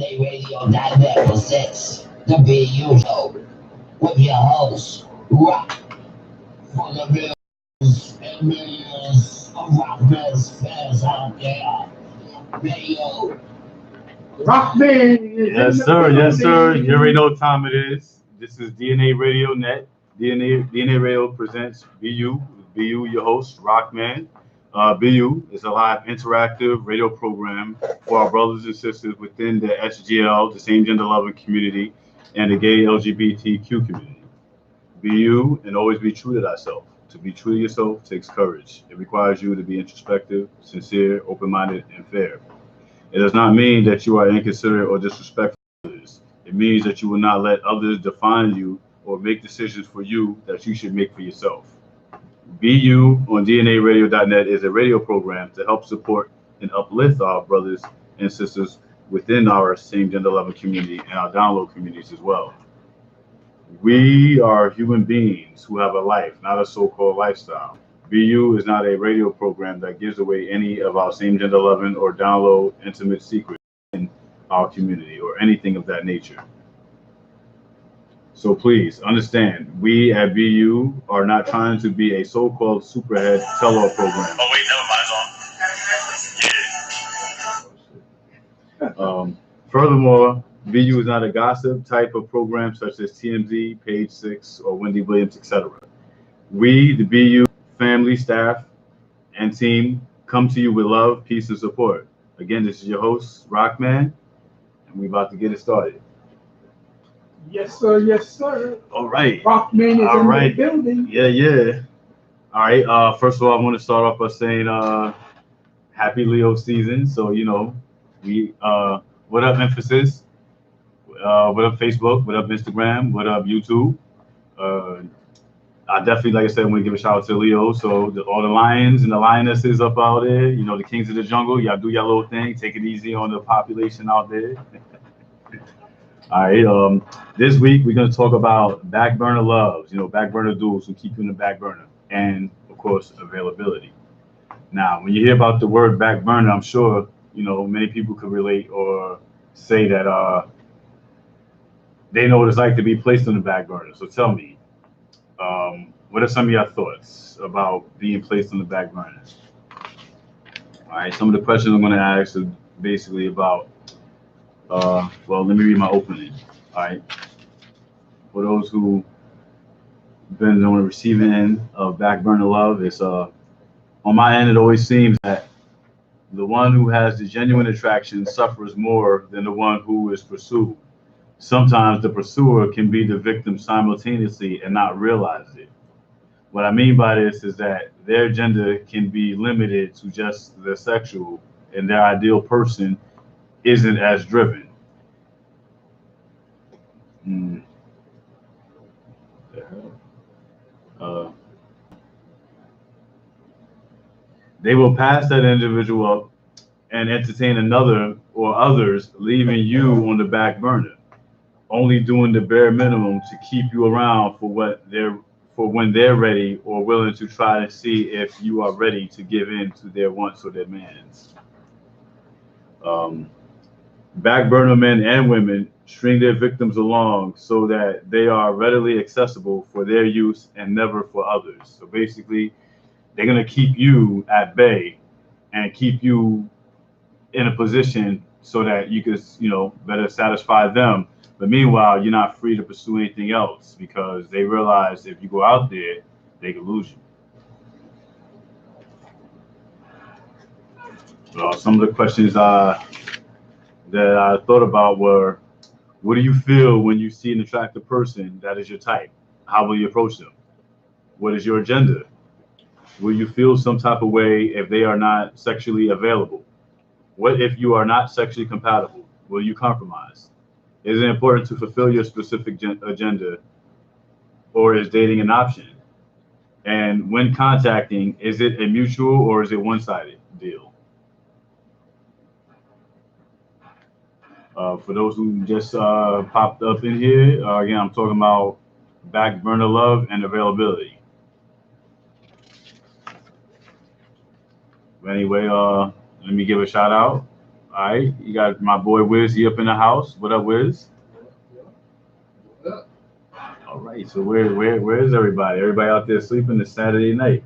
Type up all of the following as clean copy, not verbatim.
DNAradio.net presents the BU Show with your host, Rock, for the millions and millions of Rockman's fans out there. Radio. Rockman is Yes, in the sir. Yes, sir. building. You already know what time it is. This is DNAradio.net. DNA Radio presents BU. BU, your host, Rockman. BU is a live interactive radio program for our brothers and sisters within the SGL, the same gender loving community, and the gay LGBTQ community. Be you and always be true to thyself. To be true to yourself takes courage. It requires you to be introspective, sincere, open minded, and fair. It does not mean that you are inconsiderate or disrespectful to others. It means that you will not let others define you or make decisions for you that you should make for yourself. BU on DNAradio.net is a radio program to help support and uplift our brothers and sisters within our same gender loving community and our download communities as well. We are human beings who have a life, not a so called lifestyle. BU is not a radio program that gives away any of our same gender loving or download intimate secrets in our community or anything of that nature. So please understand, we at BU are not trying to be a so called superhead tell all program. Oh, wait, never mind, it's on. Furthermore, BU is not a gossip type of program such as TMZ, PageSix, or Wendy Williams, etc. We, the BU family, staff, and team, come to you with love, peace, and support. Again, this is your host, Rockman, and we're about to get it started. Yes, sir. Yes, sir. All right. Rockman is All in right. the building. Yeah. All right. First of all, I want to start off by saying happy Leo season. So, we what up, Emphasis? What up, Facebook? What up, Instagram? What up, YouTube? I definitely, like I said, want to give a shout out to Leo. So all the lions and the lionesses up out there, the kings of the jungle, y'all do your little thing. Take it easy on the population out there. All right. This week we're gonna talk about back burner loves. Back burner dudes who keep you in the back burner, and of course availability. Now, when you hear about the word back burner, I'm sure many people could relate or say that they know what it's like to be placed on the back burner. So tell me, what are some of your thoughts about being placed on the back burner? All right, some of the questions I'm going to ask are basically about, well, let me read my opening. All right, for those who been on the receiving end of back burner love, it's on my end, it always seems that the one who has the genuine attraction suffers more than the one who is pursued. Sometimes the pursuer can be the victim simultaneously and not realize it. What I mean by this is that their gender can be limited to just the sexual, and their ideal person isn't as driven. Hmm. The hell? They will pass that individual up and entertain another or others, leaving you on the back burner, only doing the bare minimum to keep you around for when they're ready or willing to try to see if you are ready to give in to their wants or demands. Um, Back burner men and women string their victims along so that they are readily accessible for their use and never for others. So basically, they're gonna keep you at bay and keep you in a position so that you could, better satisfy them. But meanwhile, you're not free to pursue anything else because they realize if you go out there, they can lose you. Well, some of the questions that I thought about were, what do you feel when you see an attractive person that is your type? How will you approach them? What is your agenda? Will you feel some type of way if they are not sexually available? What if you are not sexually compatible? Will you compromise? Is it important to fulfill your specific agenda, or is dating an option? And when contacting, is it a mutual or is it one-sided deal? For those who just popped up in here, again, I'm talking about back burner love and availability. Anyway, let me give a shout out. All right, you got my boy Wizzy up in the house. What up, Wiz? All right, so where is everybody? Everybody out there sleeping this Saturday night.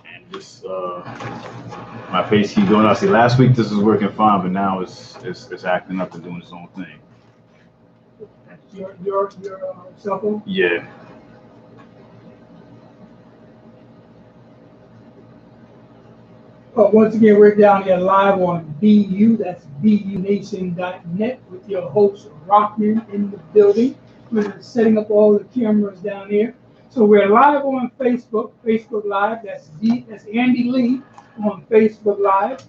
And just my face keep going out. See, last week this was working fine, but now it's acting up and doing its own thing. Your cell phone? Yeah. Once again, we're down here live on BU, that's BUNation.net with your host Rockman in the building. We're setting up all the cameras down here. So we're live on Facebook Live, that's Andy Lee on Facebook Live.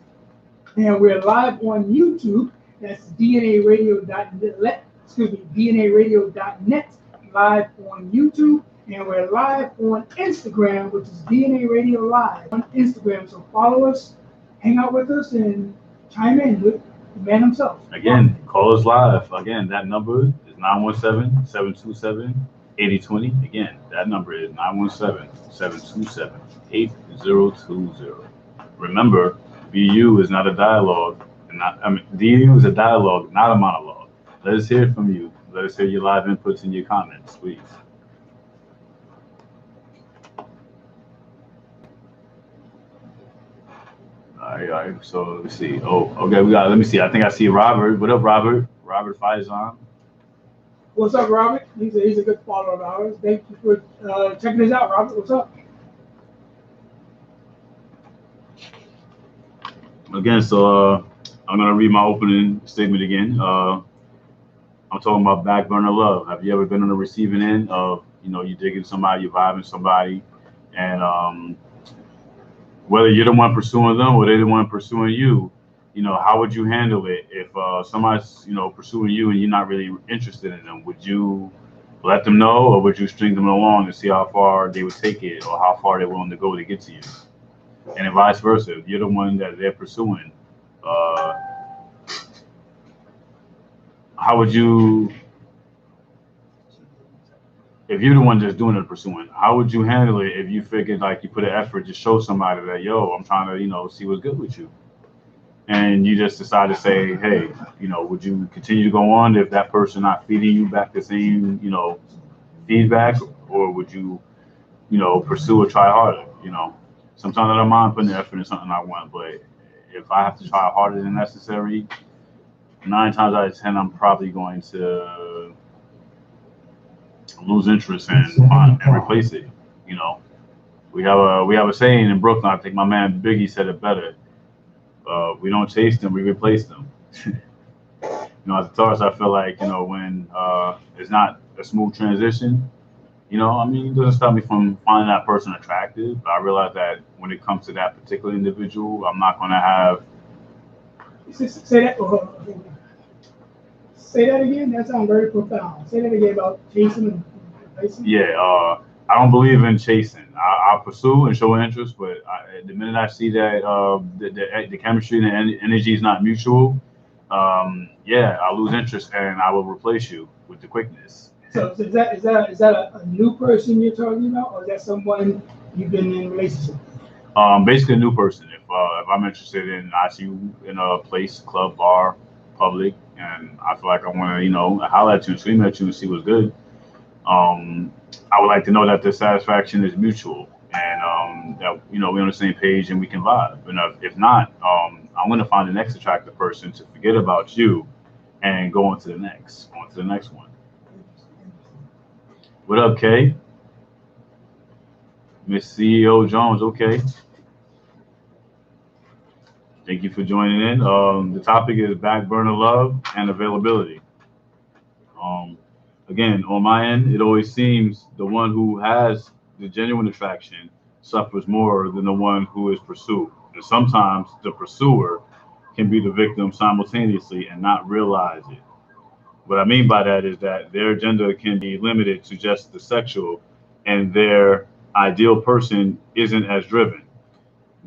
And we're live on YouTube, that's DNAradio.net, DNAradio.net, live on YouTube. And we're live on Instagram, which is DNA Radio Live on Instagram. So follow us, hang out with us, and chime in with the man himself. Again, call us live. Again, that number is 917-727-8020. Again, that number is 917-727-8020. Remember, BU is not a dialogue. DU is a dialogue, not a monologue. Let us hear from you. Let us hear your live inputs and your comments, please. All right. So let me see. Oh, okay. Let me see. I think I see Robert. What up, Robert? Robert Faison. What's up, Robert? He's a good follower of ours. Thank you for checking us out, Robert. What's up? Again, so I'm gonna read my opening statement again. I'm talking about back burner love. Have you ever been on the receiving end of, you digging somebody, you vibing somebody, and whether you're the one pursuing them or they're the one pursuing you, how would you handle it if somebody's, pursuing you and you're not really interested in them? Would you let them know, or would you string them along to see how far they would take it or how far they're willing to go to get to you? And then vice versa, if you're the one that they're pursuing, how would you, if you're the one that's doing the pursuing, how would you handle it if you figured like you put an effort to show somebody that, yo, I'm trying to, see what's good with you? And you just decide to say, hey, would you continue to go on if that person not feeding you back the same, feedback, or would you, pursue or try harder? Sometimes I don't mind putting the effort in something I want, but if I have to try harder than necessary, 9 times out of 10, I'm probably going to lose interest and replace it. We have a saying in Brooklyn. I think my man Biggie said it better. We don't chase them, we replace them. As a guitarist, I feel like when it's not a smooth transition, it doesn't stop me from finding that person attractive. But I realize that when it comes to that particular individual, I'm not going to have. Say that again. That sounds very profound. Say that again about chasing and replacing. Yeah, I don't believe in chasing. I'll pursue and show interest, but the minute I see that the chemistry and the energy is not mutual, I'll lose interest and I will replace you with the quickness. So is that a new person you're talking about, or is that someone you've been in a relationship with? Basically a new person. If I'm interested in, I see you in a place, club, bar, public, and I feel like I want to, holler at you and scream at you and see what's good. I would like to know that the satisfaction is mutual and that we're on the same page and we can vibe. And if not, I'm going to find the next attractive person to forget about you and go on to the next one. What up, Kay? Miss CEO Jones, okay. Thank you for joining in. The topic is back burner love and availability. Again, on my end, it always seems the one who has the genuine attraction suffers more than the one who is pursued. And sometimes the pursuer can be the victim simultaneously and not realize it. What I mean by that is that their agenda can be limited to just the sexual, and their ideal person isn't as driven.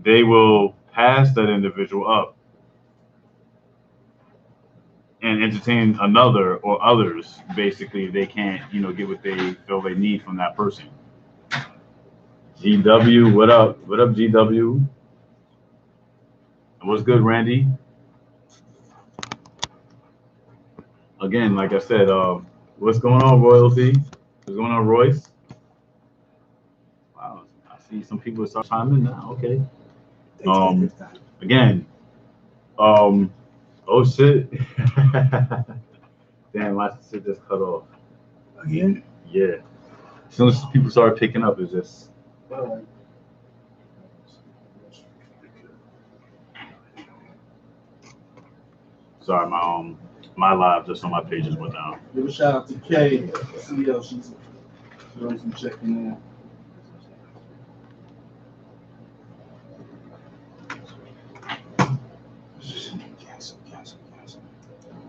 They will pass that individual up and entertain another or others. Basically, they can't, get what they feel they need from that person. GW, what up? What up, GW? What's good, Randy? Again, like I said, what's going on, Royalty? What's going on, Royce? Wow, I see some people start chiming in now. Okay. Again, oh shit. Damn, my shit just cut off. Again? Yeah. As soon as people started picking up, it's just. Sorry, my live just on my pages went down. Give a shout out to Kay, CEO. She's doing some checking in.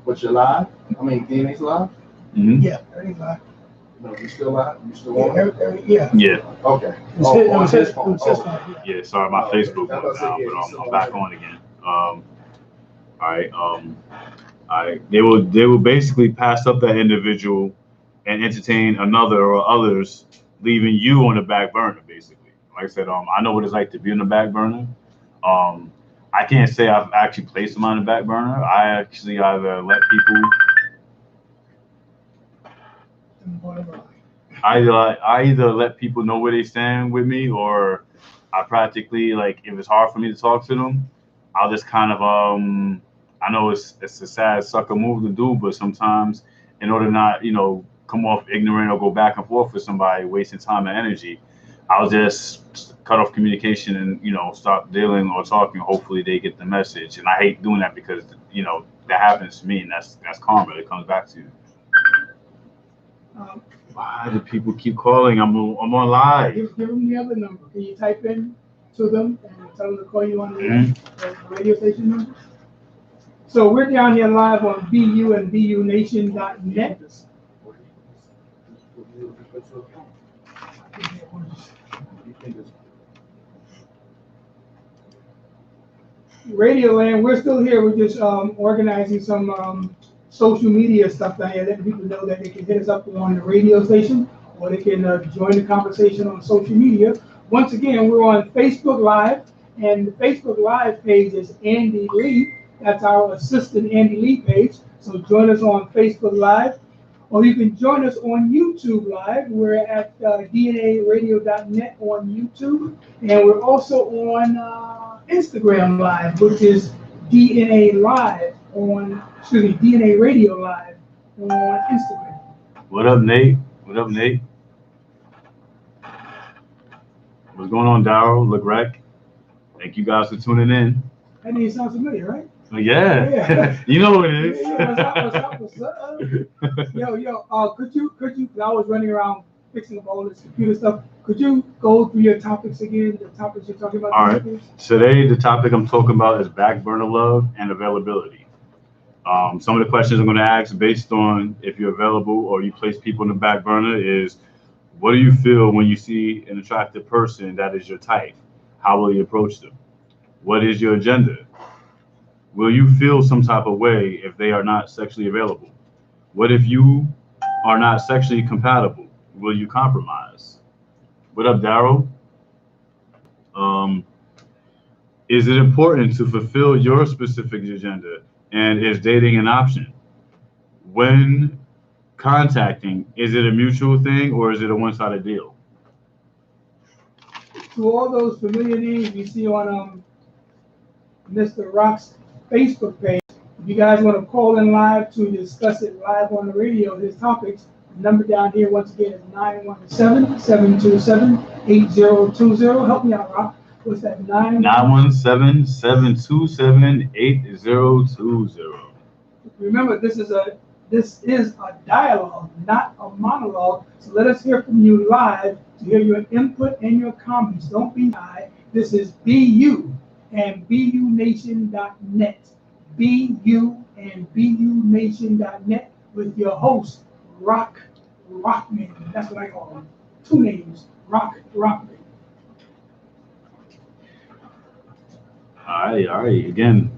What's your live? I mean, DNA's live? Mm-hmm. Yeah, everything's live. No, you still live? You still Yeah, on? yeah. Yeah. Okay. It was his phone. phone. Yeah. Sorry, my Okay. Facebook went down, but I'm back on again. All right. They will basically pass up that individual and entertain another or others, leaving you on the back burner. Basically, like I said, I know what it's like to be on the back burner. I can't say I've actually placed them on the back burner. I actually either let people. I either let people know where they stand with me, or I practically, like, if it's hard for me to talk to them, I'll just kind of I know it's a sad sucker move to do, but sometimes in order not come off ignorant or go back and forth with somebody wasting time and energy, I'll just cut off communication and stop dealing or talking. Hopefully they get the message, and I hate doing that because that happens to me, and that's karma. It comes back to you. Why do people keep calling? I'm on live. Give them the other number. Can you type in to them and tell them to call you on the radio station number? So we're down here live on BU and BUNation.net. Radioland, we're still here. We're just organizing some social media stuff down here, letting people know that they can hit us up on the radio station, or they can join the conversation on social media. Once again, we're on Facebook Live, and the Facebook Live page is Andy Lee. That's our assistant Andy Lee page. So join us on Facebook Live, or you can join us on YouTube Live. We're at DNAradio.net on YouTube, and we're also on Instagram Live, which is DNA Radio Live on Instagram. What up, Nate? What up, Nate? What's going on, Daryl? Legrec? Thank you guys for tuning in. That name sounds familiar, right? Yeah. You know what it is. Yeah, what's up? Yo, could you, cause I was running around fixing up all this computer stuff. Could you go through your topics again, the topics you're talking about? All right. Today, the topic I'm talking about is back burner love and availability. Some of the questions I'm going to ask based on if you're available or you place people in the back burner is, what do you feel when you see an attractive person that is your type? How will you approach them? What is your agenda? Will you feel some type of way if they are not sexually available? What if you are not sexually compatible? Will you compromise? What up, Daryl? Is it important to fulfill your specific agenda? And is dating an option? When contacting, is it a mutual thing or is it a one-sided deal? To all those familiar names you see on Mr. Rock's Facebook page, if you guys want to call in live to discuss it live on the radio, his topics, the number down here once again is 917-727-8020. Help me out, Rock. What's that? 917-727-8020. Remember, this is a dialogue, not a monologue. So let us hear from you live to hear your input and your comments. Don't be shy. This is BU and BUNation.net. BU and BUNation.net with your host, Rockman. That's what I call him. Two names, Rockman. All right. Again,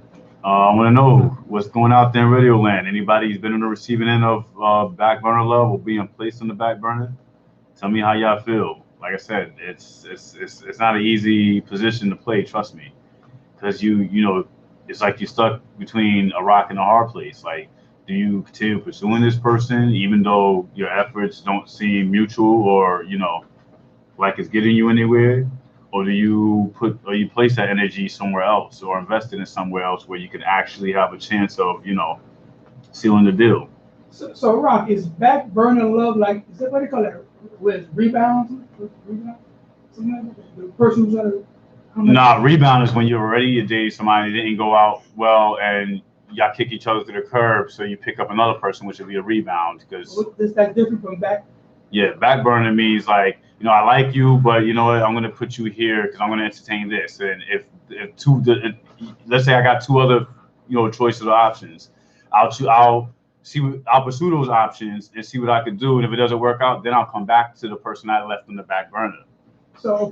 I want to know what's going out there in Radio Land. Anybody who's been on the receiving end of back burner love or being placed on the back burner? Tell me how y'all feel. like I said, it's not an easy position to play. Trust me, because you know, it's like you're stuck between a rock and a hard place. Like, do you continue pursuing this person even though your efforts don't seem mutual or like it's getting you anywhere, or do you place that energy somewhere else or invest it in somewhere else where you can actually have a chance of sealing the deal? So Rock, is back burner love like, is that what they call it? With rebounds? Rebound? Something like that? The person who's gonna. Nah, rebound is when you're already dating somebody that didn't go out well and y'all kick each other to the curb, so you pick up another person, which would be a rebound. Because is that different from back? Yeah, back burner means like, I like you, but you know what, I'm gonna put you here because I'm gonna entertain this. And if let's say I got two other choices or options, I'll pursue those options and see what I can do. And if it doesn't work out, then I'll come back to the person I left on the back burner. So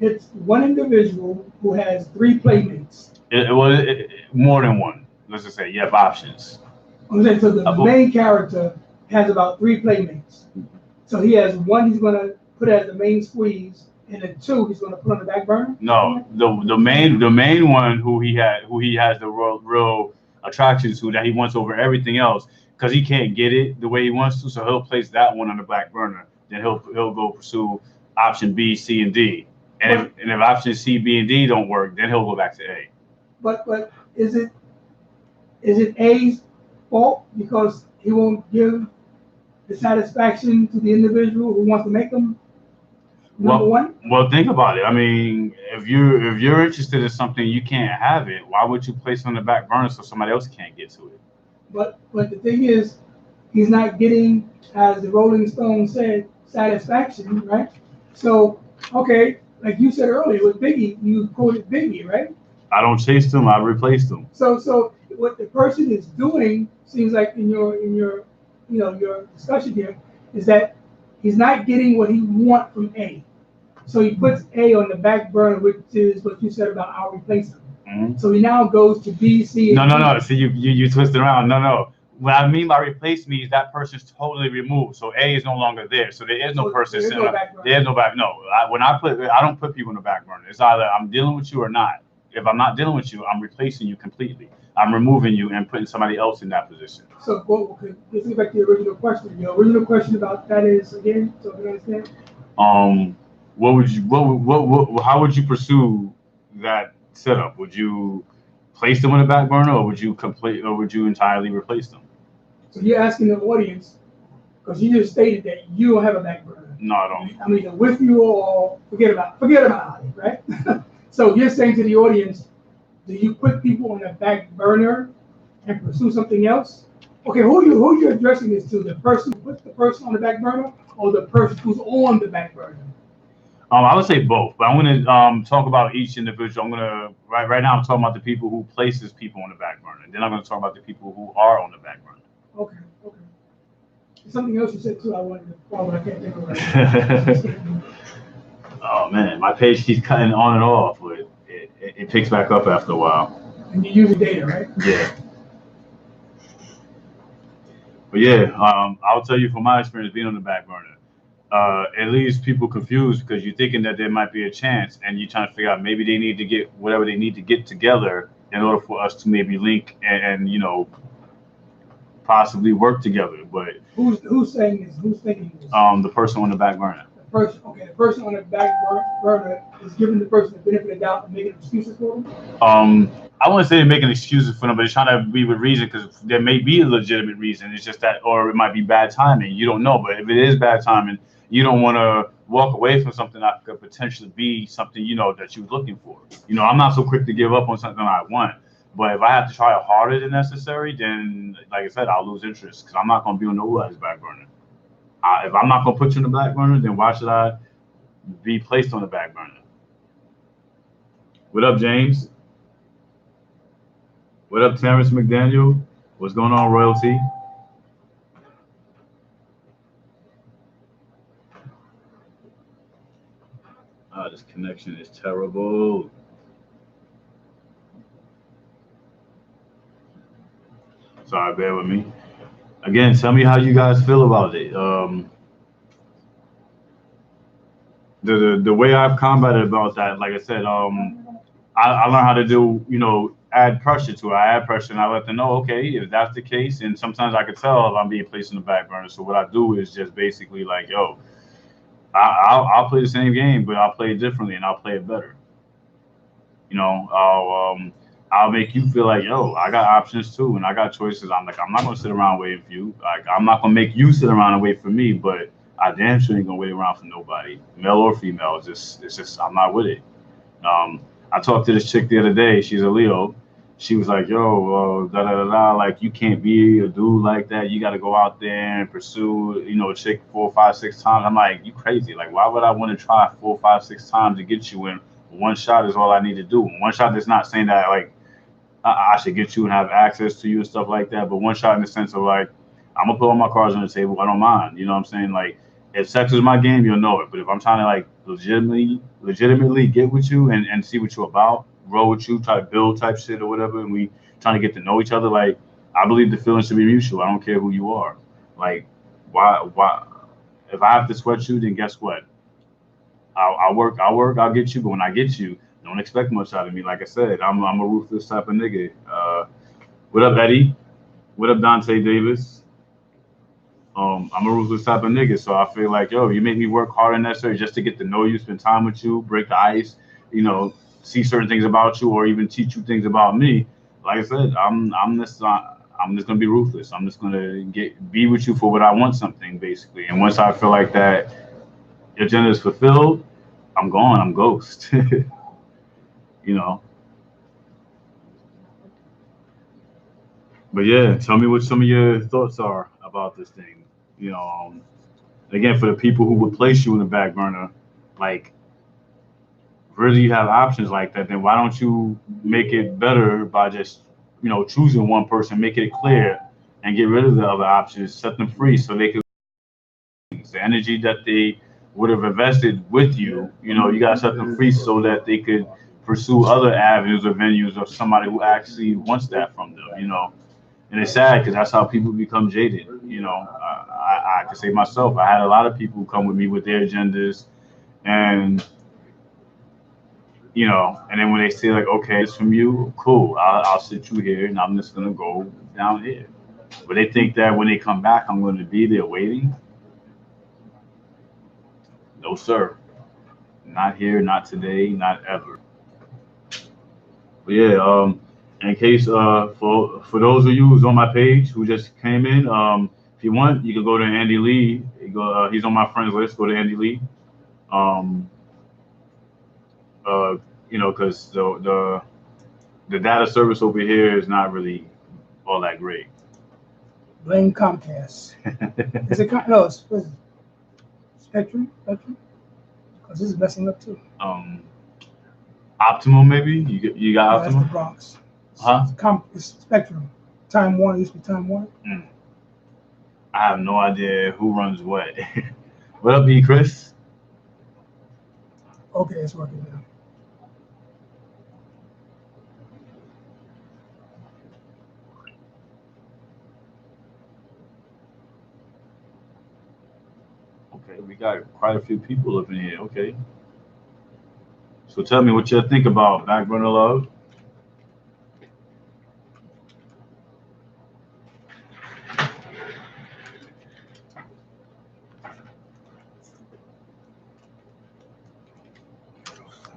it's one individual who has three playmates. More than one. Let's just say you have options. Okay, so the main character has about three playmates. So he has one he's gonna put as the main squeeze, and then two he's gonna put on the back burner. No, the main one who he has the real attraction to, that he wants over everything else, because he can't get it the way he wants to, so he'll place that one on the back burner. Then he'll go pursue option B, C, and D. And if option C, B, and D don't work, then he'll go back to A. But is it A's fault because he won't give the satisfaction to the individual who wants to make them number one? Well, think about it. I mean, if you're interested in something, you can't have it. Why would you place it on the back burner so somebody else can't get to it? But the thing is, he's not getting, as the Rolling Stones said, satisfaction, right? So, okay, like you said earlier with Biggie, you quoted Biggie, right? I don't chase them, I replace them. So what the person is doing seems like in your your discussion here is that he's not getting what he wants from A. So he puts A on the back burner, which is what you said about I'll replace him. Mm-hmm. So he now goes to B, C, and D. No. See, you twist it around. No. What I mean by replace means that person's totally removed. So A is no longer there. So there is no person sitting on. There's no back. No, I don't put people in the back burner. It's either I'm dealing with you or not. If I'm not dealing with you, I'm replacing you completely. I'm removing you and putting somebody else in that position. So let's get back to the original question. Your original question about that is, again, so you understand? How would you pursue that setup? Would you place them on the back burner, or would you entirely replace them? So you're asking the audience, because you just stated that you don't have a back burner. No, I don't. I'm either with you or forget about it, right? So you're saying to the audience, do you put people on the back burner and pursue something else? Okay, who are you addressing this to? The person who puts the person on the back burner, or the person who's on the back burner? I would say both, but I'm going to talk about each individual. I'm going to right now. I'm talking about the people who places people on the back burner. Then I'm going to talk about the people who are on the back burner. Okay. Something else you said too. I wanted to follow, but I can't think of it. Oh man, my page keeps cutting on and off, but it picks back up after a while. And you use the data, right? Yeah. But yeah, I'll tell you from my experience being on the back burner. It leaves people confused because you're thinking that there might be a chance, and you're trying to figure out maybe they need to get whatever they need to get together in order for us to maybe link and possibly work together. But who's saying this? Who's thinking this? The person on the back burner. The person on the back burner is giving the person the benefit of the doubt and making excuses for them? I wouldn't say they're making excuses for them, but they're trying to be with reason, because there may be a legitimate reason. It's just that, or it might be bad timing. You don't know. But if it is bad timing, you don't want to walk away from something that could potentially be something, that you're looking for. I'm not so quick to give up on something I want. But if I have to try harder than necessary, then, like I said, I'll lose interest, because I'm not going to be on nobody's back burner. If I'm not going to put you on the back burner, then why should I be placed on the back burner? What up, James? What up, Terrence McDaniel? What's going on, Royalty? This connection is terrible. Sorry, bear with me. Again, tell me how you guys feel about it. the way I've combated about that, like I said, I learned how to do, add pressure to it. I add pressure and I let them know, okay, if that's the case, and sometimes I could tell if I'm being placed in the back burner. So what I do is just basically like, yo, I'll play the same game, but I'll play it differently and I'll play it better. I'll make you feel like, yo, I got options too, and I got choices. I'm like, I'm not gonna sit around waiting for you. Like, I'm not gonna make you sit around and wait for me, but I damn sure ain't gonna wait around for nobody, male or female. It's just I'm not with it. Um, I talked to this chick the other day. She's a Leo. She was like, "Yo, da da da da. Like, you can't be a dude like that. You got to go out there and pursue, a chick 4, 5, 6 times." I'm like, "You crazy? Like, why would I want to try 4, 5, 6 times to get you when one shot is all I need to do? One shot is not saying that like I should get you and have access to you and stuff like that, but one shot in the sense of like, I'm gonna put all my cards on the table. I don't mind. You know what I'm saying? Like, if sex is my game, you'll know it. But if I'm trying to like legitimately get with you and see what you're about, roll with you, try to build type shit or whatever, and we trying to get to know each other, like, I believe the feelings should be mutual. I don't care who you are. Like, why? If I have to sweat you, then guess what? I'll get you. But when I get you, don't expect much out of me. Like I said, I'm a ruthless type of nigga. What up, Eddie? What up, Dante Davis? I'm a ruthless type of nigga, so I feel like, yo, you make me work harder than necessary just to get to know you, spend time with you, break the ice, see certain things about you, or even teach you things about me. Like I said, I'm just gonna be ruthless. I'm just gonna be with you for what I want, something basically. And once I feel like that agenda is fulfilled, I'm gone. I'm ghost. you know. But yeah, tell me what some of your thoughts are about this thing. You know, again, for the people who would place you in the back burner, like, really you have options like that, then why don't you make it better by just, choosing one person, make it clear, and get rid of the other options, set them free so they could the energy that they would have invested with you. You gotta set them free so that they could pursue other avenues or venues of somebody who actually wants that from them. And it's sad because that's how people become jaded. I can say myself, I had a lot of people come with me with their agendas, and and then when they say like, okay, it's from you, cool, I'll sit you here, and I'm just gonna go down here. But they think that when they come back, I'm going to be there waiting. No, sir, not here, not today, not ever. But yeah, in case for those of you who's on my page who just came in, if you want, you can go to Andy Lee. He's on my friends list. Go to Andy Lee. Um, because the data service over here is not really all that great. Blame Comcast. Is it no? It's Spectrum. Spectrum. Because this is messing up too. Optimum, maybe you got That's Optimum. the Bronx. Huh? It's Spectrum. Time Warner used to be Time Warner. I have no idea who runs what. What up, B. Chris? Okay, it's working now. Okay, we got quite a few people up in here. Okay. So tell me what you think about Back Burner Love.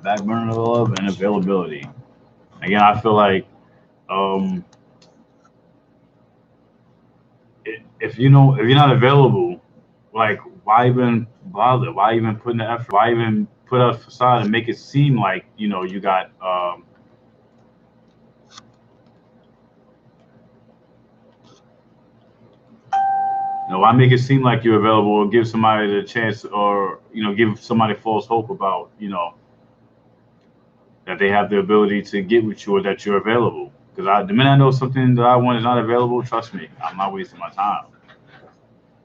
Back Burner Love and availability. Again, I feel like um, if you're not available, like, why even bother? Why even put in the effort? Why even put up a facade and make it seem like you got why make it seem like you're available or give somebody the chance or give somebody false hope about that they have the ability to get with you or that you're available. Because the minute I know something that I want is not available, trust me, I'm not wasting my time.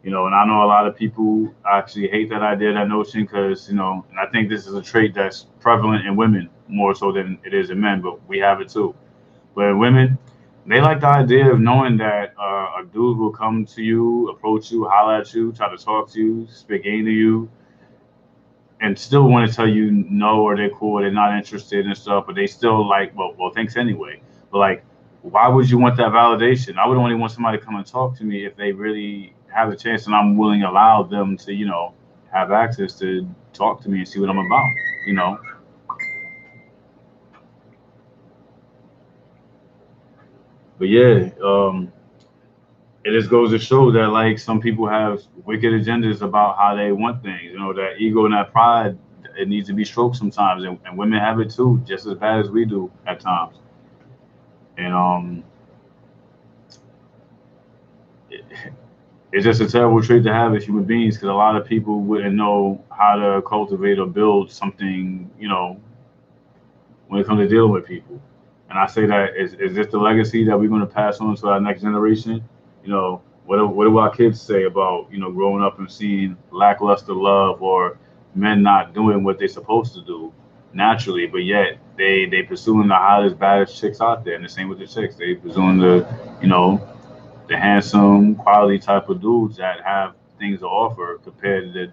And I know a lot of people actually hate that idea, that notion, because and I think this is a trait that's prevalent in women more so than it is in men, but we have it too. But in women, they like the idea of knowing that a dude will come to you, approach you, holler at you, try to talk to you, spit game to you, and still want to tell you no, or they're cool, or they're not interested and stuff, but they still like, well, thanks anyway. But like, why would you want that validation? I would only want somebody to come and talk to me if they really have a chance, and I'm willing to allow them to, have access to talk to me and see what I'm about. But yeah, it just goes to show that like some people have wicked agendas about how they want things. That ego and that pride, it needs to be stroked sometimes, and women have it too, just as bad as we do at times. And it's just a terrible trait to have as human beings, because a lot of people wouldn't know how to cultivate or build something, when it comes to dealing with people. And I say that is this the legacy that we're going to pass on to our next generation? What do our kids say about, growing up and seeing lackluster love, or men not doing what they're supposed to do naturally, but yet they pursuing the hottest, baddest chicks out there. And the same with the chicks. They pursuing the handsome, quality type of dudes that have things to offer compared to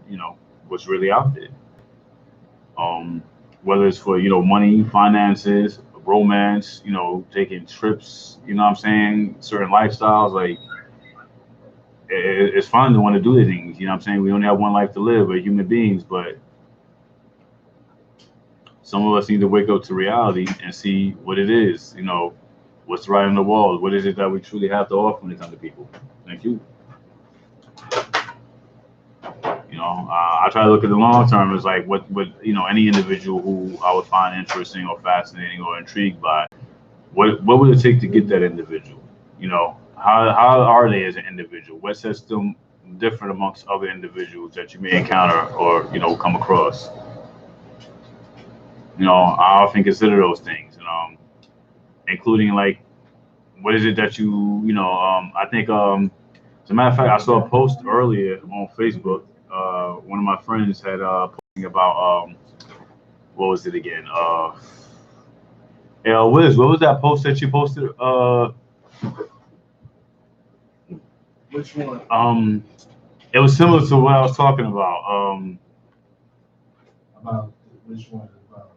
what's really out there. Whether it's for money, finances, romance, taking trips, what I'm saying, certain lifestyles, like it's fun to want to do the things, what I'm saying. We only have one life to live, we're human beings, but some of us need to wake up to reality and see what it is, what's right on the walls. What is it that we truly have to offer when it comes to people? Thank you. I try to look at the long term as like what any individual who I would find interesting or fascinating or intrigued by, what would it take to get that individual? How are they as an individual? What sets them different amongst other individuals that you may encounter or come across? I often consider those things, including like, what is it that I think, as a matter of fact, I saw a post earlier on Facebook. One of my friends had posting about, what was it again? Wiz, what was that post that you posted? Which one? It was similar to what I was talking about. About which one? About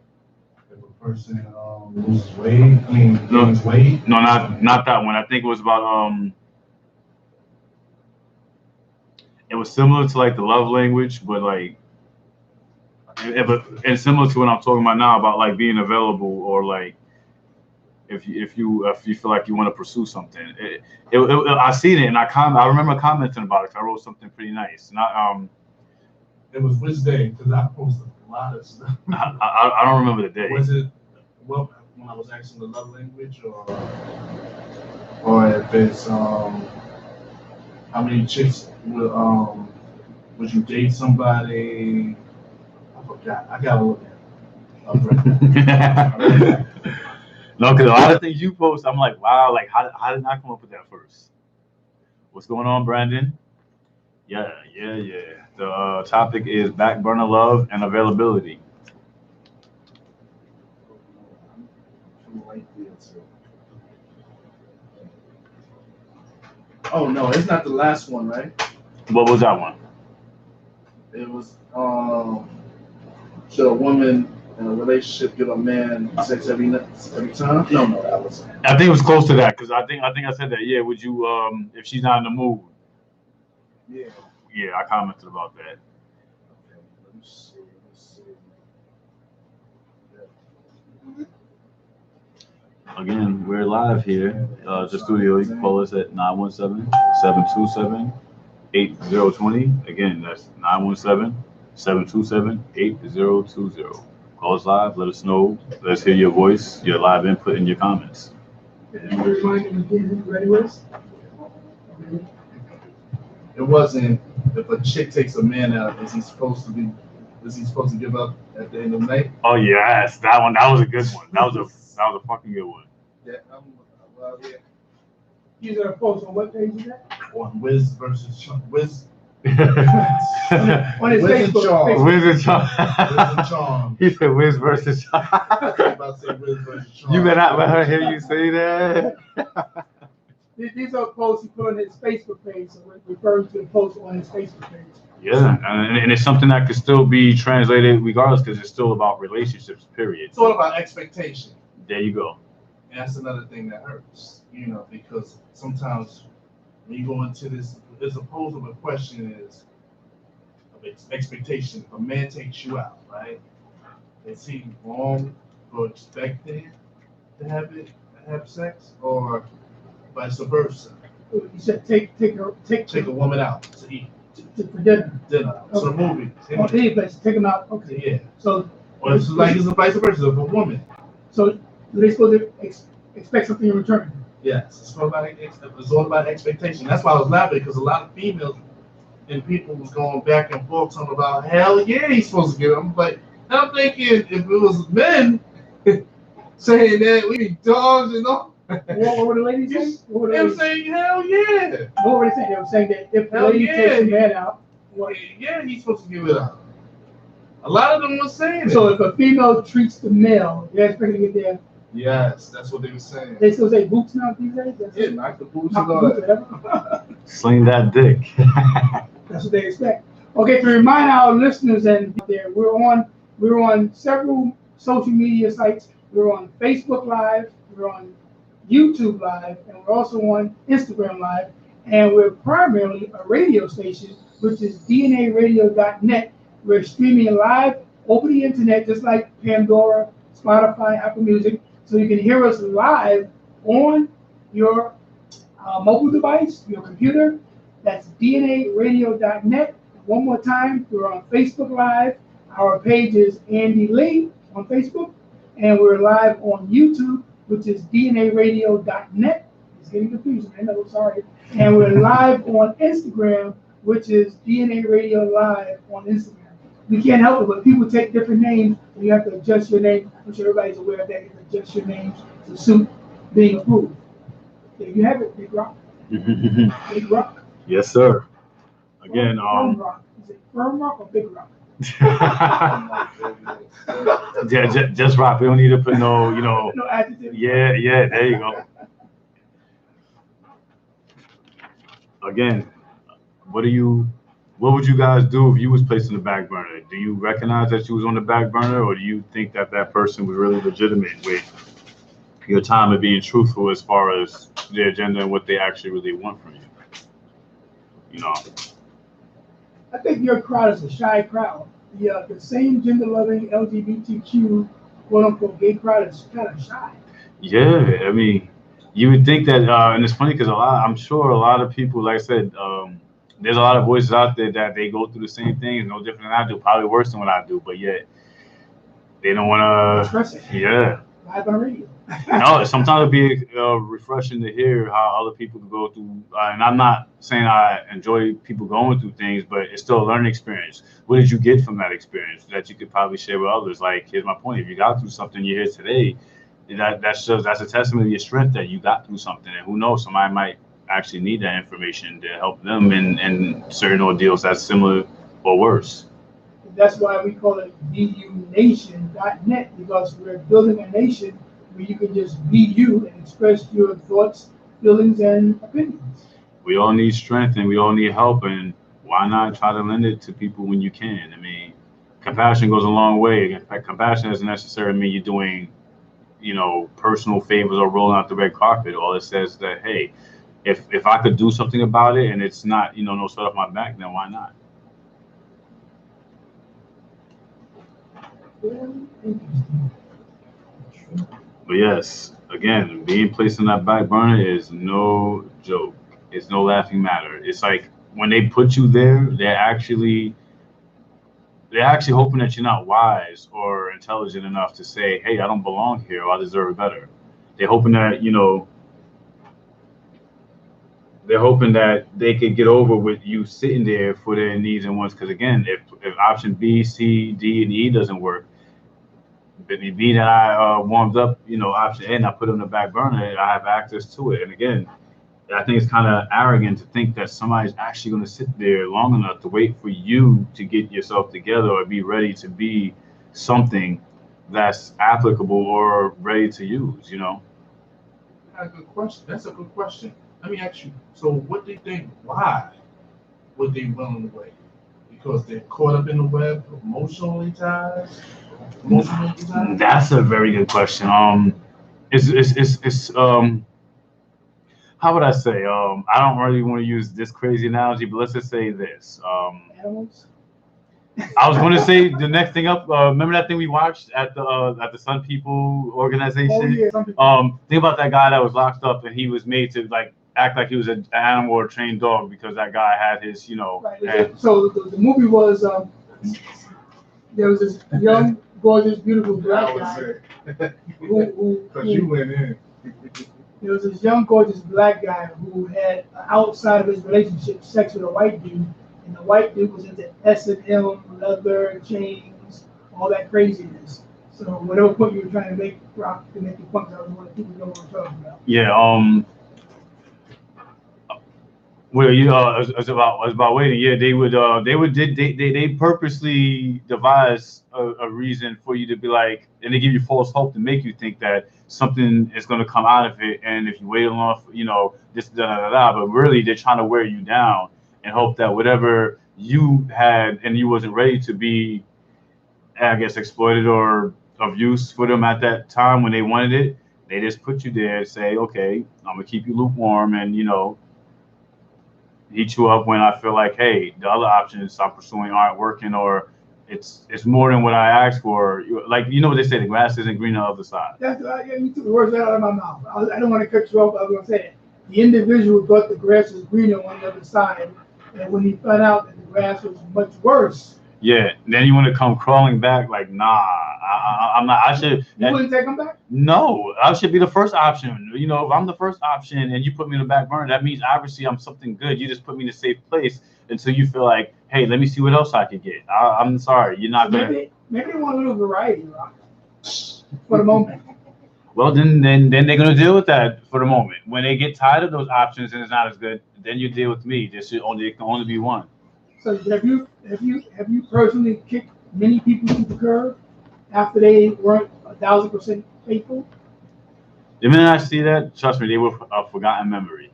if a person loses weight? I mean, gains weight? No, not that one. I think it was about it was similar to like the love language, but like, and similar to what I'm talking about now, about like being available, or like if you feel like you want to pursue something. I seen it and I remember commenting about it. I wrote something pretty nice. Not It was which day? Because I posted a lot of stuff. I don't remember the day. Was it when I was asking the love language, or if it's how many chicks would you date somebody? I forgot. I gotta look at it. No, because a lot of things you post, I'm like, wow, like how did I come up with that first? What's going on, Brandon? Yeah. The topic is back burner love and availability. Oh no, it's not the last one, right? What was that one? It was should a woman in a relationship give a man sex every time? No, that was. I think it was close to that, because I think I said that. Yeah, would you if she's not in the mood? Yeah. Yeah, I commented about that. Okay, let me see. Again, we're live here at the studio. You can call us at 917-727-8020. Again, that's 917-727-8020. Call us live. Let us know. Let's hear your voice, your live input, and your comments. It wasn't if a chick takes a man out, is he supposed to give up at the end of the night? Oh yes, that one. That was a good one. That was a fucking good one. Yeah, well, yeah. You got a post on what page is that? On Wiz versus Wiz. On his Facebook. Wiz and Charm. Wiz and Charm. He said Wiz versus Charm. I was about to say Wiz versus Charm. You better not let her hear you say that. these are posts he put on his Facebook page, so we're referring to the post on his Facebook page. Yeah, and it's something that could still be translated regardless, because it's still about relationships. Period. It's all about expectation. There you go. And that's another thing that hurts, because sometimes when you go into this, as opposed to a question is of expectation. If a man takes you out, right? Is he wrong for expecting to have sex, or vice versa? You said take a woman out to eat. For dinner. So the movie. Oh, any place, take them out. Okay. Yeah. So. Or it's like it's a vice versa of a woman. So they're supposed to expect something in return. Yes, it's all about expectation. That's why I was laughing, because a lot of females and people was going back and forth talking about, hell yeah, he's supposed to give them. But I'm thinking if it was men saying that, we be dogs and all. What were the ladies saying? They were saying, hell yeah. What were they saying? They were saying that if the Hell lady yeah. takes the man out, yeah, he's supposed to give it up. A lot of them were saying so it. if a female treats the male, they're expecting to get there. Yes, that's what they were saying. They still say boots now these days? Yeah, knock the boots Knock the and all boots, that. whatever. Sling that dick. That's what they expect. Okay, to remind our listeners and there, we're on several social media sites. We're on Facebook Live, we're on YouTube Live, and we're also on Instagram Live. And we're primarily a radio station, which is DNAradio.net. We're streaming live over the internet, just like Pandora, Spotify, Apple Music. So you can hear us live on your mobile device, your computer. That's DNAradio.net. One more time, we're on Facebook Live. Our page is Andy Lee on Facebook. And we're live on YouTube, which is DNAradio.net. It's getting confusing, I know, sorry. And we're live on Instagram, which is DNA Radio Live on Instagram. We can't help it, but people take different names, and you have to adjust your name. I'm sure everybody's aware of that. You have to adjust your names to suit being approved. There you have it, Big Rock. Big Rock. Yes, sir. Again, Firm Rock. Is it Firm Rock or Big Rock? Yeah, just rock. We don't need to put no, No adjective. Yeah, there you go. Again, what would you guys do if you was placed on the back burner? Do you recognize that you was on the back burner, or do you think that person was really legitimate with your time and being truthful as far as their agenda and what they actually really want from you? I think your crowd is a shy crowd. The same gender-loving LGBTQ quote-unquote gay crowd is kind of shy. Yeah, I mean, you would think that, and it's funny because I'm sure a lot of people, like I said, there's a lot of voices out there that they go through the same things, no different than I do, probably worse than what I do, but yet they don't want to. Yeah. Live on radio. No, sometimes it'd be refreshing to hear how other people go through, and I'm not saying I enjoy people going through things, but it's still a learning experience. What did you get from that experience that you could probably share with others? Like, here's my point: if you got through something, you're here today. That's a testament to your strength that you got through something, and who knows, somebody might actually need that information to help them in certain ordeals that's similar or worse. That's why we call it BUNation.net, because we're building a nation where you can just be you and express your thoughts, feelings, and opinions. We all need strength and we all need help, and why not try to lend it to people when you can? I mean, compassion goes a long way. In fact, compassion doesn't necessarily mean you're doing, personal favors or rolling out the red carpet. All it says is that, hey, if I could do something about it and it's not, no sweat off my back, then why not? But yes, again, being placed on that back burner is no joke. It's no laughing matter. It's like when they put you there, they're actually hoping that you're not wise or intelligent enough to say, hey, I don't belong here, or I deserve better. They're hoping that, they're hoping that they could get over with you sitting there for their needs and wants. Because again, if option B, C, D, and E doesn't work, B that I warmed up, option A, and I put it on the back burner, I have access to it. And again, I think it's kind of arrogant to think that somebody's actually going to sit there long enough to wait for you to get yourself together or be ready to be something that's applicable or ready to use, That's a good question. Let me ask you. So, what do you think? Why would they run away? Because they're caught up in the web, emotionally tied. Emotionally tied. That's a very good question. It's how would I say? I don't really want to use this crazy analogy, but let's just say this. Animals. I was going to say the next thing up. Remember that thing we watched at the Sun People Oh organization? yeah, some people. Think about that guy that was locked up and he was made to like act like he was an animal or a trained dog because that guy had his, Right. and So the movie was there was this young, gorgeous, beautiful I black would guy say. Because you who went in. there was this young, gorgeous black guy who had outside of his relationship sex with a white dude, and the white dude was into S&M, leather, chains, all that craziness. So whatever point you were trying to make, Rock, to make the point, I was wanting people to know what we're talking about. yeah. Well, it's about waiting. Yeah, they purposely devise a reason for you to be like, and they give you false hope to make you think that something is going to come out of it, and if you wait enough, this da da da da. But really, they're trying to wear you down and hope that whatever you had and you wasn't ready to be, I guess, exploited or of use for them at that time when they wanted it, they just put you there and say, okay, I'm gonna keep you lukewarm and heat you up when I feel like, hey, the other options I'm pursuing aren't working, or it's more than what I asked for. Like what they say, the grass isn't green on the other side. That's yeah, you took the words right out of my mouth. I don't want to cut you off. I was going to say it. The individual thought the grass was greener on the other side, and when he found out that the grass was much worse, Yeah, then you want to come crawling back like, nah, I'm not. I should. you wouldn't take him back. No, I should be the first option. If I'm the first option and you put me in the back burner, that means obviously I'm something good. You just put me in a safe place until you feel like, hey, let me see what else I could get. I'm sorry, you're not gonna. Maybe they want a little variety, Rock, for the moment. Well, then they're gonna deal with that for the moment. When they get tired of those options and it's not as good, then you deal with me. There can only be one. So have you personally kicked many people to the curb after they weren't 1,000% faithful? The minute I see that, trust me, they were a forgotten memory.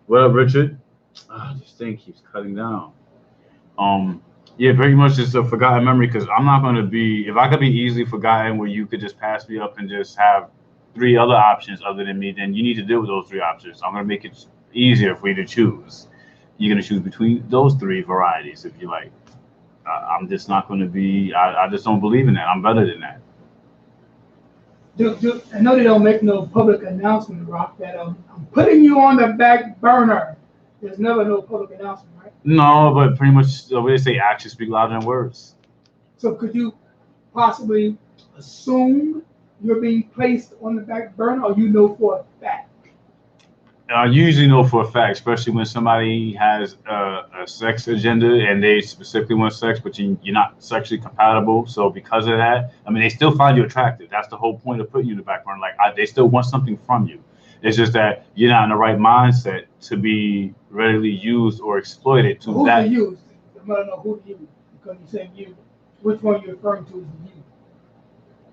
What up, Richard? This thing keeps cutting down. Yeah, very much it's a forgotten memory because I'm not going to be, if I could be easily forgotten where you could just pass me up and just have three other options other than me, then you need to deal with those three options. I'm going to make it easier for you to choose. You're going to choose between those three varieties if you like. I'm just not going to be, I just don't believe in that. I'm better than that. I know they don't make no public announcement, Rock, that I'm putting you on the back burner. There's never no public announcement, right? No, but pretty much the way they say actions speak louder than words. So could you possibly assume you're being placed on the back burner, or you know for a fact? You usually know for a fact, especially when somebody has a sex agenda and they specifically want sex, but you're not sexually compatible. So because of that, I mean, they still find you attractive. That's the whole point of putting you in the back burner. Like they still want something from you. It's just that you're not in the right mindset to be readily used or exploited to Who that. to use? I want to know who to use because you said you. Which one you're referring to is you?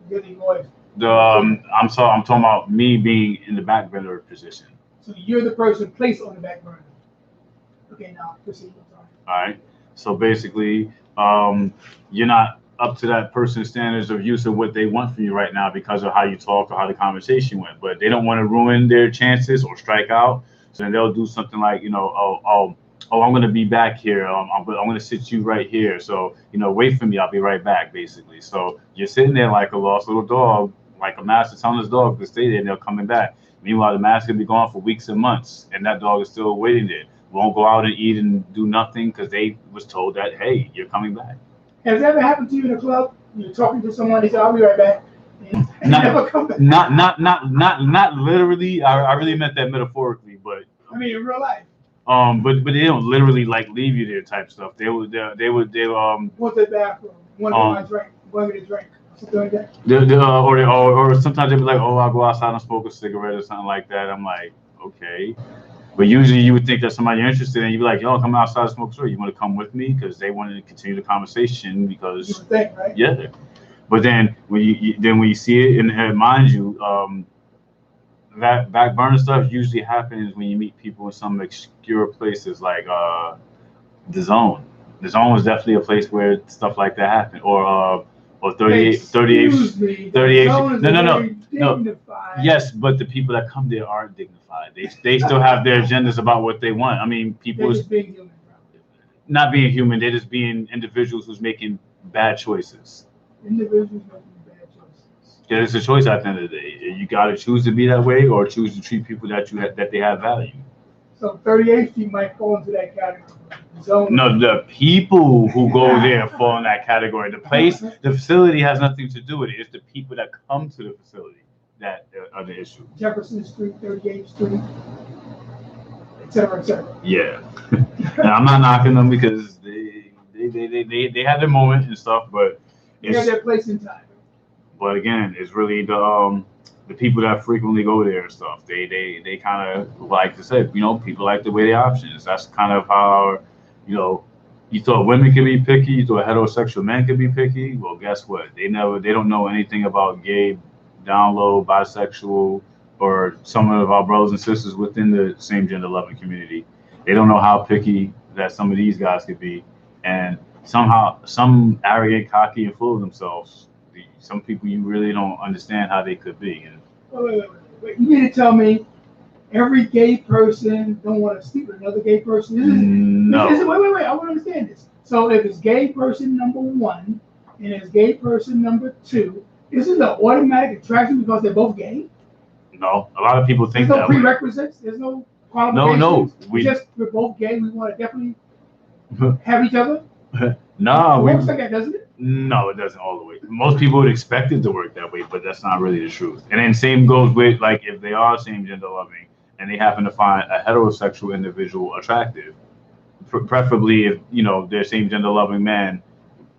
You're the voice. I'm talking about me being in the back burner position. So you're the person placed on the back burner. Okay, now proceed. I'm sorry. All right. So basically, you're not up to that person's standards of use of what they want from you right now because of how you talk or how the conversation went. But they don't want to ruin their chances or strike out. So then they'll do something like, I'm going to be back here. I'm going to sit you right here. So, wait for me. I'll be right back, basically. So you're sitting there like a lost little dog, like a master telling his dog to stay there and they're coming back. Meanwhile, the master could be gone for weeks and months, and that dog is still waiting there. Won't go out and eat and do nothing because they was told that, hey, you're coming back. Has that ever happened to you in a club? You're talking to someone, they say, "I'll be right back," and never come back. Not literally. I really meant that metaphorically, but I mean, in real life. But they don't literally like leave you there type stuff. They would Went to the bathroom, want to drink, want me to drink. Something like that. Or sometimes they'd be like, oh, I'll go outside and smoke a cigarette or something like that. I'm like, okay. But usually you would think that somebody you're interested in, you'd be like, yo, come outside and smoke a cigarette. You want to come with me? Because they wanted to continue the conversation because, you would think, right? Yeah. But then when you see it, and mind you, that back burner stuff usually happens when you meet people in some obscure places like the zone. The zone was definitely a place where stuff like that happened, or 38, 38, Excuse me, 38. the zone is very No. dignified. Yes, but the people that come there aren't dignified. They still have their agendas about what they want. I mean, They're people just being human. not being human, they're just being individuals who's making bad choices. Individuals making bad choices. Yeah, it's a choice at the end of the day. You got to choose to be that way, or choose to treat people that they have value. So 38th Street might fall into that category. Zone. No, the people who go there fall in that category. The place, the facility has nothing to do with it. It's the people that come to the facility that are the issue. Jefferson Street, 38th Street, etc., etc. Yeah, and I'm not knocking them because they had their moment and stuff, but They have their place in time. But again, it's really the people that frequently go there and stuff. They kind of like to say, people like to weigh their options. That's kind of how, you thought women could be picky, you thought heterosexual men could be picky. Well, guess what? They don't know anything about gay, down low, bisexual, or some of our brothers and sisters within the same gender loving community. They don't know how picky that some of these guys could be, and somehow some arrogant, cocky, and full of themselves. Some people you really don't understand how they could be. Wait. You mean to tell me every gay person don't want to sleep with another gay person? No. Wait. I want to understand this. So if it's gay person number 1 and it's gay person number 2, isn't the automatic attraction because they're both gay? No. A lot of people think There's no that prerequisites. There's no qualifications. No. We're both gay. We want to definitely have each other. No. It works like that, doesn't it? No, it doesn't all the way. Most people would expect it to work that way, but that's not really the truth. And then same goes with, like, if they are same gender loving and they happen to find a heterosexual individual attractive, preferably if they're same gender loving man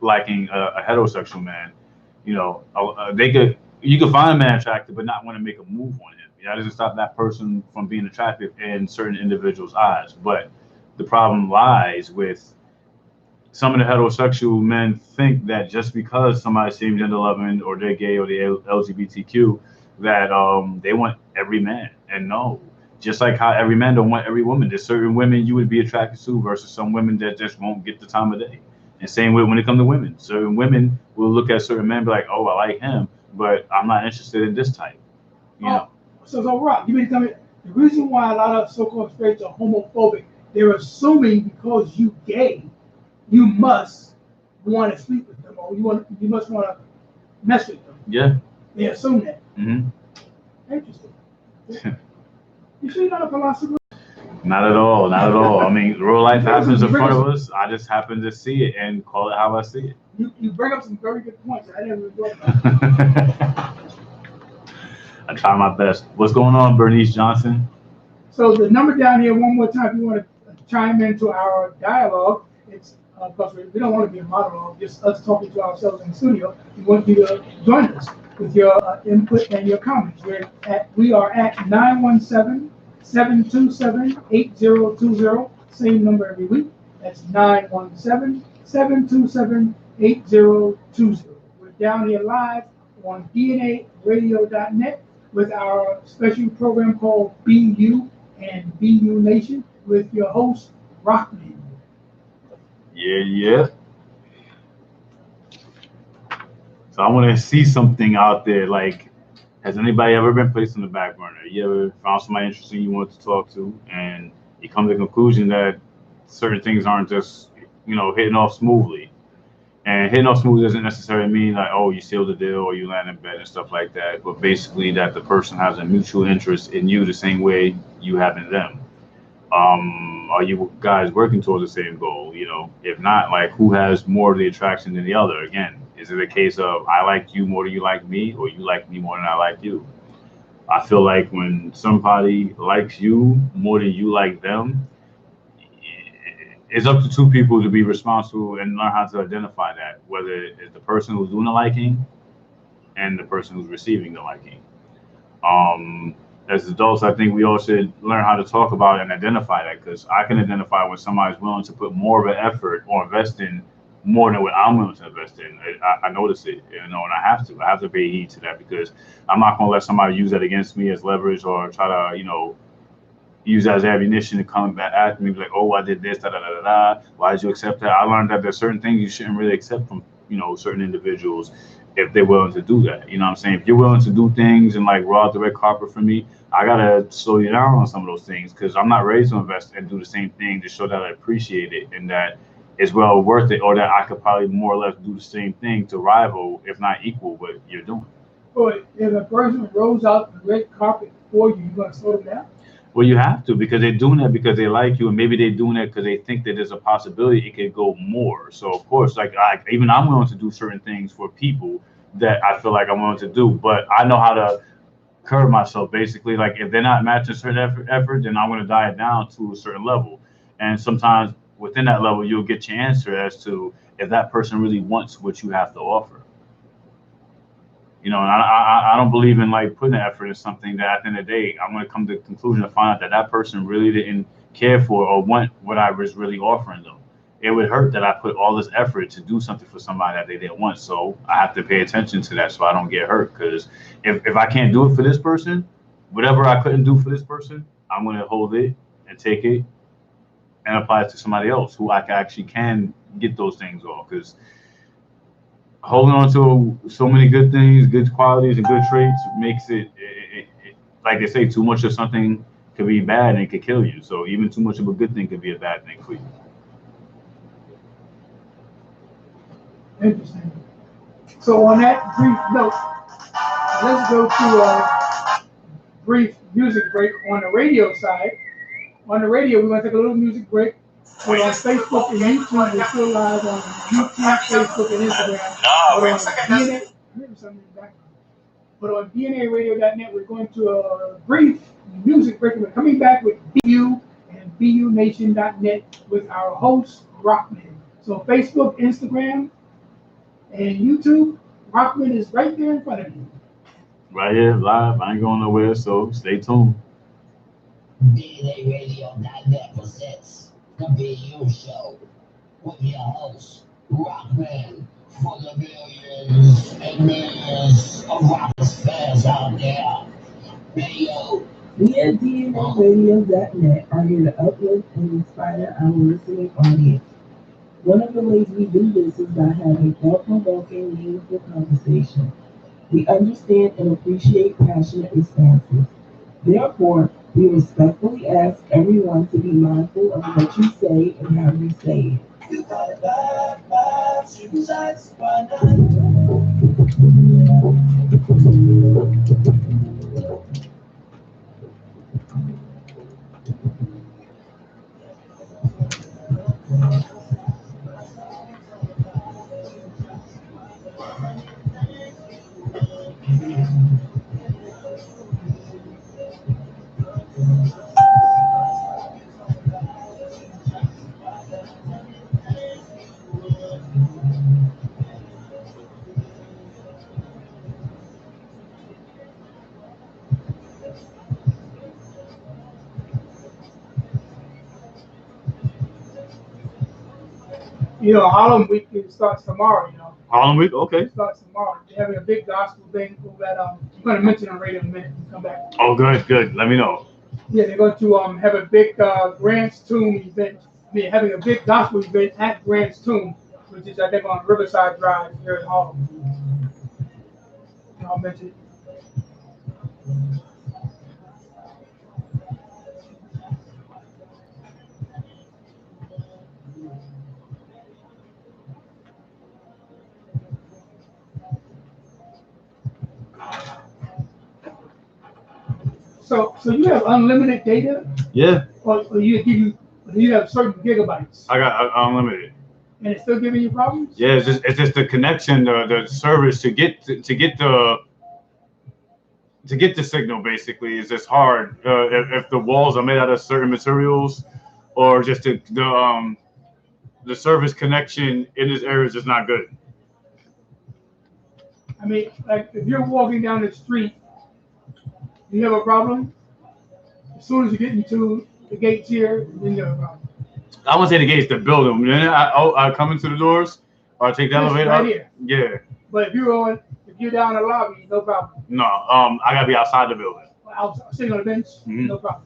liking a heterosexual man, you could find a man attractive but not want to make a move on him. That doesn't stop that person from being attractive in certain individuals' eyes. But the problem lies with some of the heterosexual men think that just because somebody's same gender loving or they're gay or they're LGBTQ, that they want every man. And no, just like how every man don't want every woman. There's certain women you would be attracted to versus some women that just won't get the time of day. And same way when it comes to women. Certain women will look at certain men and be like, oh, I like him, but I'm not interested in this type. So Rob, you mean to tell me the reason why a lot of so-called straights are homophobic, they're assuming because you gay, you must want to sleep with them, or you must want to mess with them. Yeah. They assume that. Mm-hmm. Interesting. You sure you're not a philosopher? Not at all. I mean, real life happens in front of us. I just happen to see it and call it how I see it. You bring up some very good points. I never really thought about it. I try my best. What's going on, Bernice Johnson? So the number down here, one more time, if you want to chime into our dialogue, it's because we don't want to be a monologue, just us talking to ourselves in the studio. We want you to join us with your input and your comments. We are at 917-727-8020. Same number every week. That's 917-727-8020. We're down here live on DNAradio.net with our special program called BU and BU Nation with your host, Rockman. Yeah. So I want to see something out there. Like, has anybody ever been placed on the back burner? You ever found somebody interesting you want to talk to, and you come to the conclusion that certain things aren't just, hitting off smoothly? And hitting off smoothly doesn't necessarily mean like, oh, you sealed the deal or you land in bed and stuff like that. But basically that the person has a mutual interest in you the same way you have in them. Are you guys working towards the same goal? If not, like, who has more of the attraction than the other? Again, is it a case of I like you more than you like me, or you like me more than I like you? I feel like when somebody likes you more than you like them, it's up to two people to be responsible and learn how to identify that, whether it's the person who's doing the liking and the person who's receiving the liking. As adults, I think we all should learn how to talk about it and identify that, because I can identify when somebody's willing to put more of an effort or invest in more than what I'm willing to invest in. I notice it, and I have to pay heed to that because I'm not gonna let somebody use that against me as leverage or try to, use that as ammunition to come back at me, like, oh, I did this, da da da da da. Why did you accept that? I learned that there's certain things you shouldn't really accept from, certain individuals if they're willing to do that. You know what I'm saying? If you're willing to do things and like roll out the red carpet for me, I gotta slow you down on some of those things because I'm not ready to invest and do the same thing to show that I appreciate it and that it's well worth it, or that I could probably more or less do the same thing to rival, if not equal, what you're doing. But if a person rolls out the red carpet for you, you gonna slow them down? Well, you have to because they're doing that because they like you, and maybe they're doing that because they think that there's a possibility it could go more. So of course, like even I'm willing to do certain things for people that I feel like I'm willing to do, but I know how to curb myself. Basically, like if they're not matching certain effort, then I'm going to diet down to a certain level, and sometimes within that level, you'll get your answer as to if that person really wants what you have to offer. And I don't believe in like putting the effort in something that at the end of the day, I'm going to come to the conclusion to find out that person really didn't care for or want what I was really offering them. It would hurt that I put all this effort to do something for somebody that they didn't want. So I have to pay attention to that so I don't get hurt. Because if I can't do it for this person, whatever I couldn't do for this person, I'm going to hold it and take it and apply it to somebody else who I actually can get those things off. Because holding on to so many good things, good qualities, and good traits makes it, like they say, too much of something could be bad and it could kill you. So even too much of a good thing could be a bad thing for you. Interesting. So on that brief note, let's go to a brief music break on the radio side. On the radio, we're going to take a little music break. We're on Facebook and YouTube. We're still live on YouTube, Facebook, and Instagram. But on DNAradio.net, we're going to a brief music break. We're coming back with BU and BUNation.net with our host, Rockman. So Facebook, Instagram, and YouTube, Rockman is right there in front of you. Right here, live. I ain't going nowhere, so stay tuned. DNAradio.net presents The BU Show with your host, Rockman, for the millions and millions of Rockers fans out there. BU. We at DNAradio.net are here to uplift and inspire our listening audience. One of the ways we do this is by having thought-provoking, meaningful conversation. We understand and appreciate passionate responses. Therefore, we respectfully ask everyone to be mindful of what you say and how you say it. You got a bad, bad, super size, why Harlem Week starts tomorrow, Harlem Week, okay. It starts tomorrow. They're having a big gospel thing that I'm going to mention on radio in a minute. Come back. Oh, good. Let me know. Yeah, they're going to have a big Grant's Tomb event. They're having a big gospel event at Grant's Tomb, which is, I think, on Riverside Drive here in Harlem. I'll mention it. So you have unlimited data? Yeah. Or you have certain gigabytes? I got unlimited. And it's still giving you problems? Yeah, it's just the connection, the service to get the signal basically is just hard. If the walls are made out of certain materials, or just the service connection in this area is just not good. I mean, like if you're walking down the street, you have a problem. As soon as you get into the gates here, then you have a problem. I won't say the gates, the building. Then I come into the doors, Or take the This elevator right up? here. Yeah. But if you're down in the lobby, no problem. No, I gotta be outside the building. Outside, sitting on the bench, Mhm. no problem.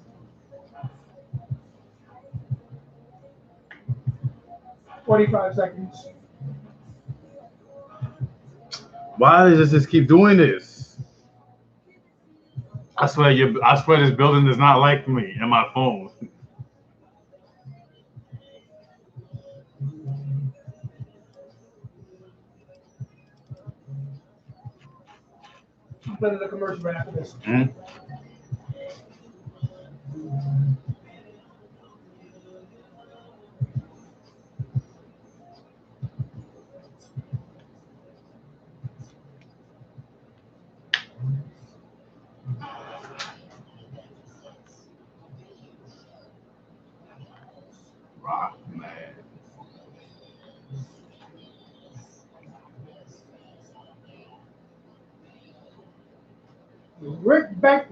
45 seconds. Why does this just keep doing this? I swear this building does not like me and my phone. I'm playing the commercial right after this. Mhm. Rockman.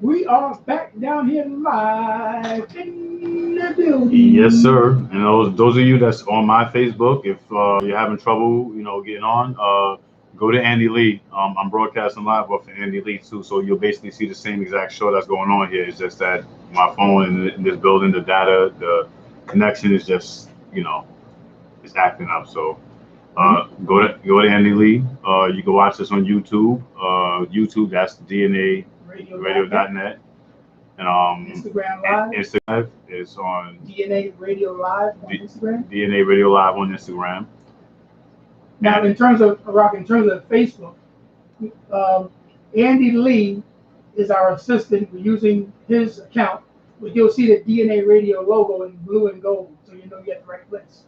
We are back down here live in the building. Yes, sir. And those of you that's on my Facebook, if you're having trouble, getting on, go to Andy Lee. I'm broadcasting live off of Andy Lee too, so you'll basically see the same exact show that's going on here. It's just that my phone in this building, the data, the connection is just, it's acting up. So go to Andy Lee. You can watch this on YouTube. YouTube, that's DNAradio.net. And Instagram Live. Instagram is on DNA Radio Live on Instagram. DNA Radio Live on Instagram. Now, in terms of Facebook, Andy Lee is our assistant. We're using his account, but you'll see the DNA Radio logo in blue and gold, so you know you're at the right place.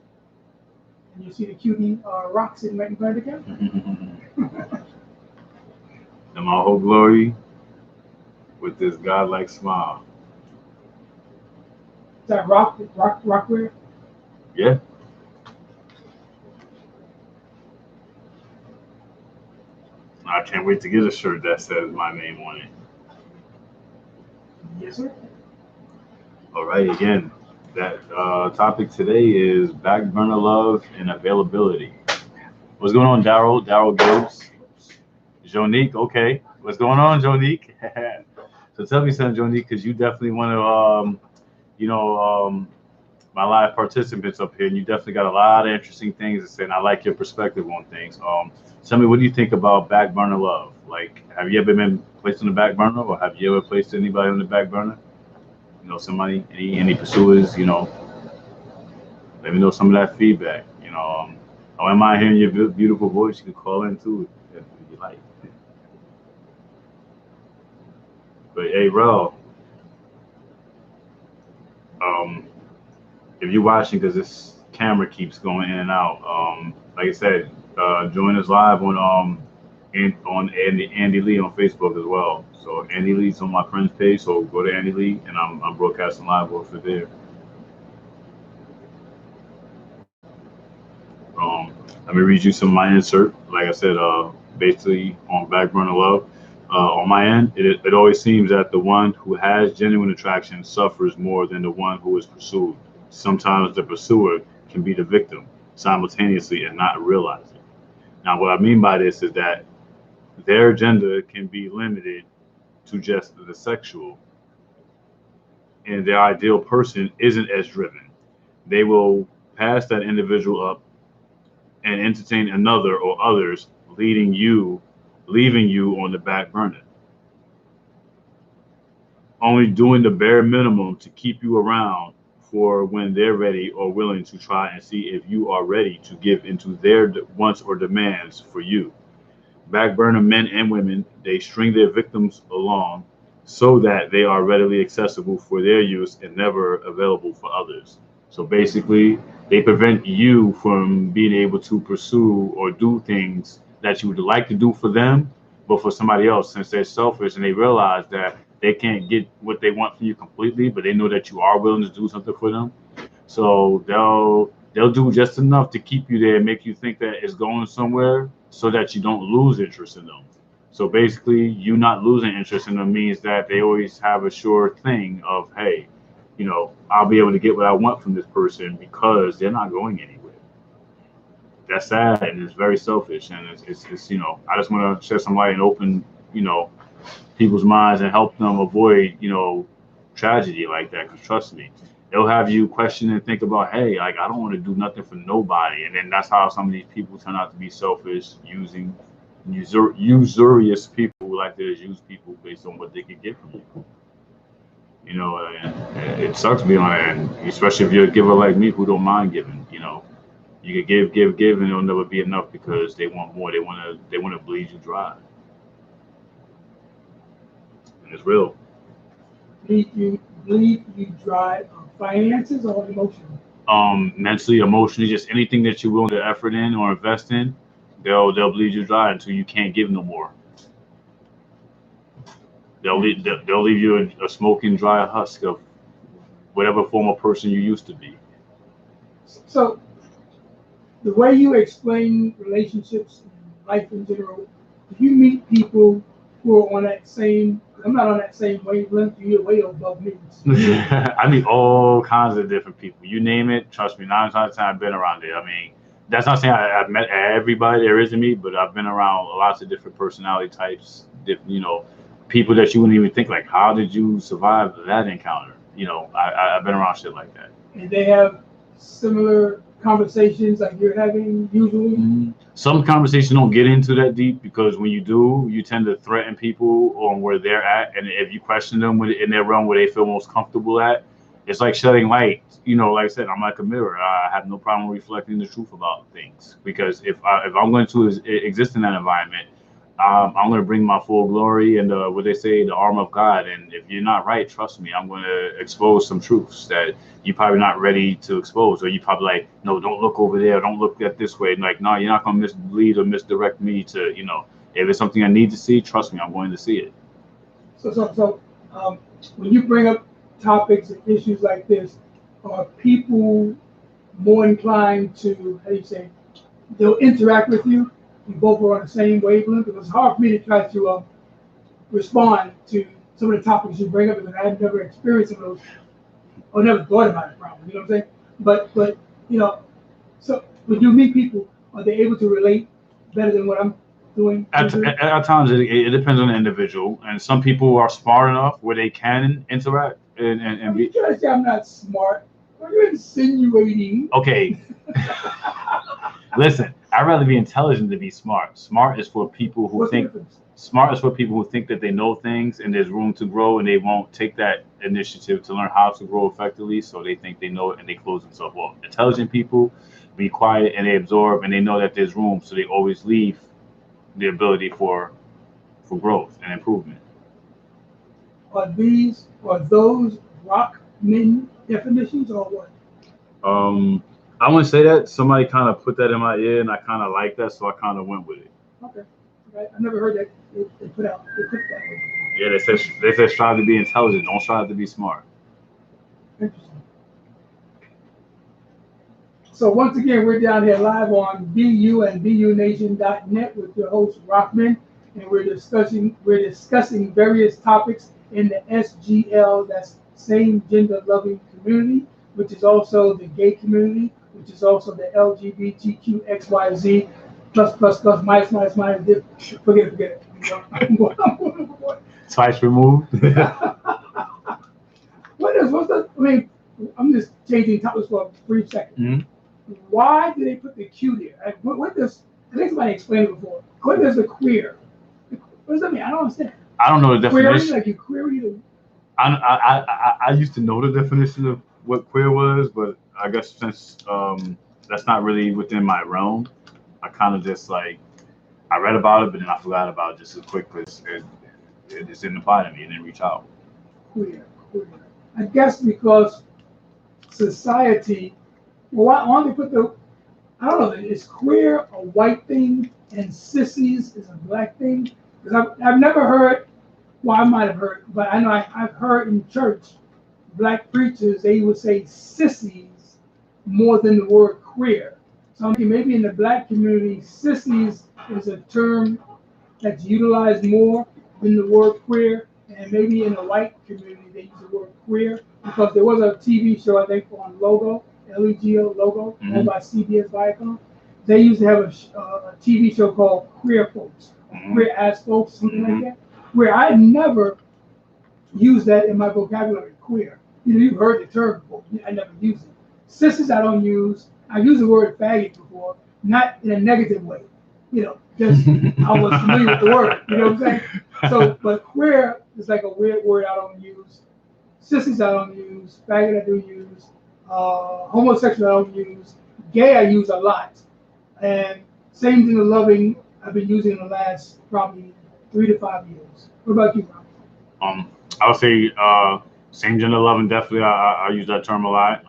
And you see the cutie rock sitting right in front of the camera. And my whole glory with this godlike smile. Is that Rockware? Yeah. I can't wait to get a shirt that says my name on it. Yes, sir. All right, again, that topic today is back burner love and availability. What's going on, Daryl? Daryl Gibbs. Jonique, okay. What's going on, Jonique? So tell me something, Jonique, because you definitely want to, my live participants up here, and you definitely got a lot of interesting things to say, and I like your perspective on things. Tell me, what do you think about back burner love? Like, have you ever been placed on the back burner, or have you ever placed anybody on the back burner? Somebody, any pursuers, let me know some of that feedback. I don't mind hearing your beautiful voice. You can call in too if you like. But hey, Rel, if you're watching, because this camera keeps going in and out, like I said, join us live on Andy Lee on Facebook as well. So Andy Lee's on my friend's page, so go to Andy Lee, and I'm broadcasting live off of there. Let me read you some of my insert. Like I said, basically on back burner love. On my end, it always seems that the one who has genuine attraction suffers more than the one who is pursued. Sometimes the pursuer can be the victim simultaneously and not realize it. Now, what I mean by this is that their agenda can be limited to just the sexual, and their ideal person isn't as driven. They will pass that individual up and entertain another or others, leaving you on the back burner, only doing the bare minimum to keep you around for when they're ready or willing to try and see if you are ready to give into their wants or demands for you. Back burner men and women, they string their victims along so that they are readily accessible for their use and never available for others. So basically, they prevent you from being able to pursue or do things that you would like to do for them, but for somebody else, since they're selfish and they realize that they can't get what they want from you completely, but they know that you are willing to do something for them. So they'll do just enough to keep you there and make you think that it's going somewhere so that you don't lose interest in them. So basically, you not losing interest in them means that they always have a sure thing of, hey, I'll be able to get what I want from this person because they're not going anywhere. that's sad, and it's very selfish, and it's you know, I just want to shed some light and open, you know, people's minds and help them avoid, you know, tragedy like that. Because trust me, it'll have you question and think about, hey, like I don't want to do nothing for nobody, and then that's how some of these people turn out to be selfish, usurious people who like to use people based on what they can get from you. You know, and it sucks being like that, and especially if you're a giver like me who don't mind giving. You know, you can give, and it'll never be enough because they want more. They want to bleed you dry, and it's real. Bleed you dry on finances or emotionally? Mentally, emotionally, just anything that you're willing to effort in or invest in, they'll bleed you dry until you can't give no more. They'll leave you a smoking dry husk of whatever form of person you used to be. So the way you explain relationships and life in general, if you meet people who are on that same, I'm not on that same wavelength, you're way above me. I meet all kinds of different people. You name it, trust me, 9 times out of 10 I've been around it. I mean, that's not saying I've met everybody there is to me, but I've been around lots of different personality types, you know, people that you wouldn't even think, like, how did you survive that encounter? You know, I've been around shit like that. And they have similar conversations like you're having usually? Mm-hmm. Some conversations don't get into that deep because when you do, you tend to threaten people on where they're at. And if you question them in their realm where they feel most comfortable at, it's like shedding light. You know, like I said, I'm like a mirror. I have no problem reflecting the truth about things because if I'm going to exist in that environment, I'm going to bring my full glory and what they say, the armor of God. And if you're not right, trust me, I'm going to expose some truths that you're probably not ready to expose. Or you probably like, no, don't look over there. Don't look at this way. And like, no, you're not going to mislead or misdirect me to, you know, if it's something I need to see, trust me, I'm going to see it. So when you bring up topics and issues like this, are people more inclined to, how do you say, they'll interact with you? You both are on the same wavelength. It was hard for me to try to respond to some of the topics you bring up because I had never experienced some of those or never thought about it probably. You know what I'm saying? But you know, so when you meet people, are they able to relate better than what I'm doing? At times, it depends on the individual, and some people are smart enough where they can interact and be. You trying to say I'm not smart? Are you insinuating? Okay. Listen, I'd rather be intelligent than be smart. Smart is for people who think that they know things and there's room to grow and they won't take that initiative to learn how to grow effectively, so they think they know it and they close themselves off. Intelligent people be quiet and they absorb and they know that there's room, so they always leave the ability for growth and improvement. Are those Rockman definitions or what? I wouldn't say that. Somebody kind of put that in my ear, and I kind of like that, so I kind of went with it. Okay. I never heard that they put it that way. Yeah, they said strive to be intelligent. Don't strive to be smart. Interesting. So once again, we're down here live on BU and DNAradio.net with your host Rockman, and we're discussing various topics in the SGL, that's same gender loving community, which is also the gay community, which is also the LGBTQXYZ plus minus forget it. I'm going. Twice removed. I'm just changing topics for a brief second. Mm-hmm. Why do they put the Q there? What does, I think somebody explained it before. What does the queer? What does that mean? I don't understand. I don't know the definition. Query, like you query the... I used to know the definition of what queer was, but I guess since that's not really within my realm, I kind of just like, I read about it, but then I forgot about it just as quick because it just didn't apply to me. It didn't reach out. Queer. I guess because society, why don't they put the, I don't know, is queer a white thing and sissies is a black thing? Because I've never heard, well, I might have heard, but I know I've heard in church, black preachers, they would say sissies more than the word queer. So I'm thinking maybe in the black community, sissies is a term that's utilized more than the word queer, and maybe in the white community they use the word queer because there was a TV show I think on Logo, LEGO Logo, owned by CBS Viacom, they used to have a TV show called Queer Folks, Queer As Folks, something like that, where I never used that in my vocabulary, queer. You've heard the term before. I never used it. Sisters I don't use. I used the word faggot before, not in a negative way. Just I was familiar with the word. You know what I'm saying? So, but queer is like a weird word I don't use. Sisters I don't use. Faggot I do use. Homosexual I don't use. Gay I use a lot. And same thing with loving I've been using in the last probably 3 to 5 years. What about you, Rob? I would say same gender loving, definitely. I use that term a lot.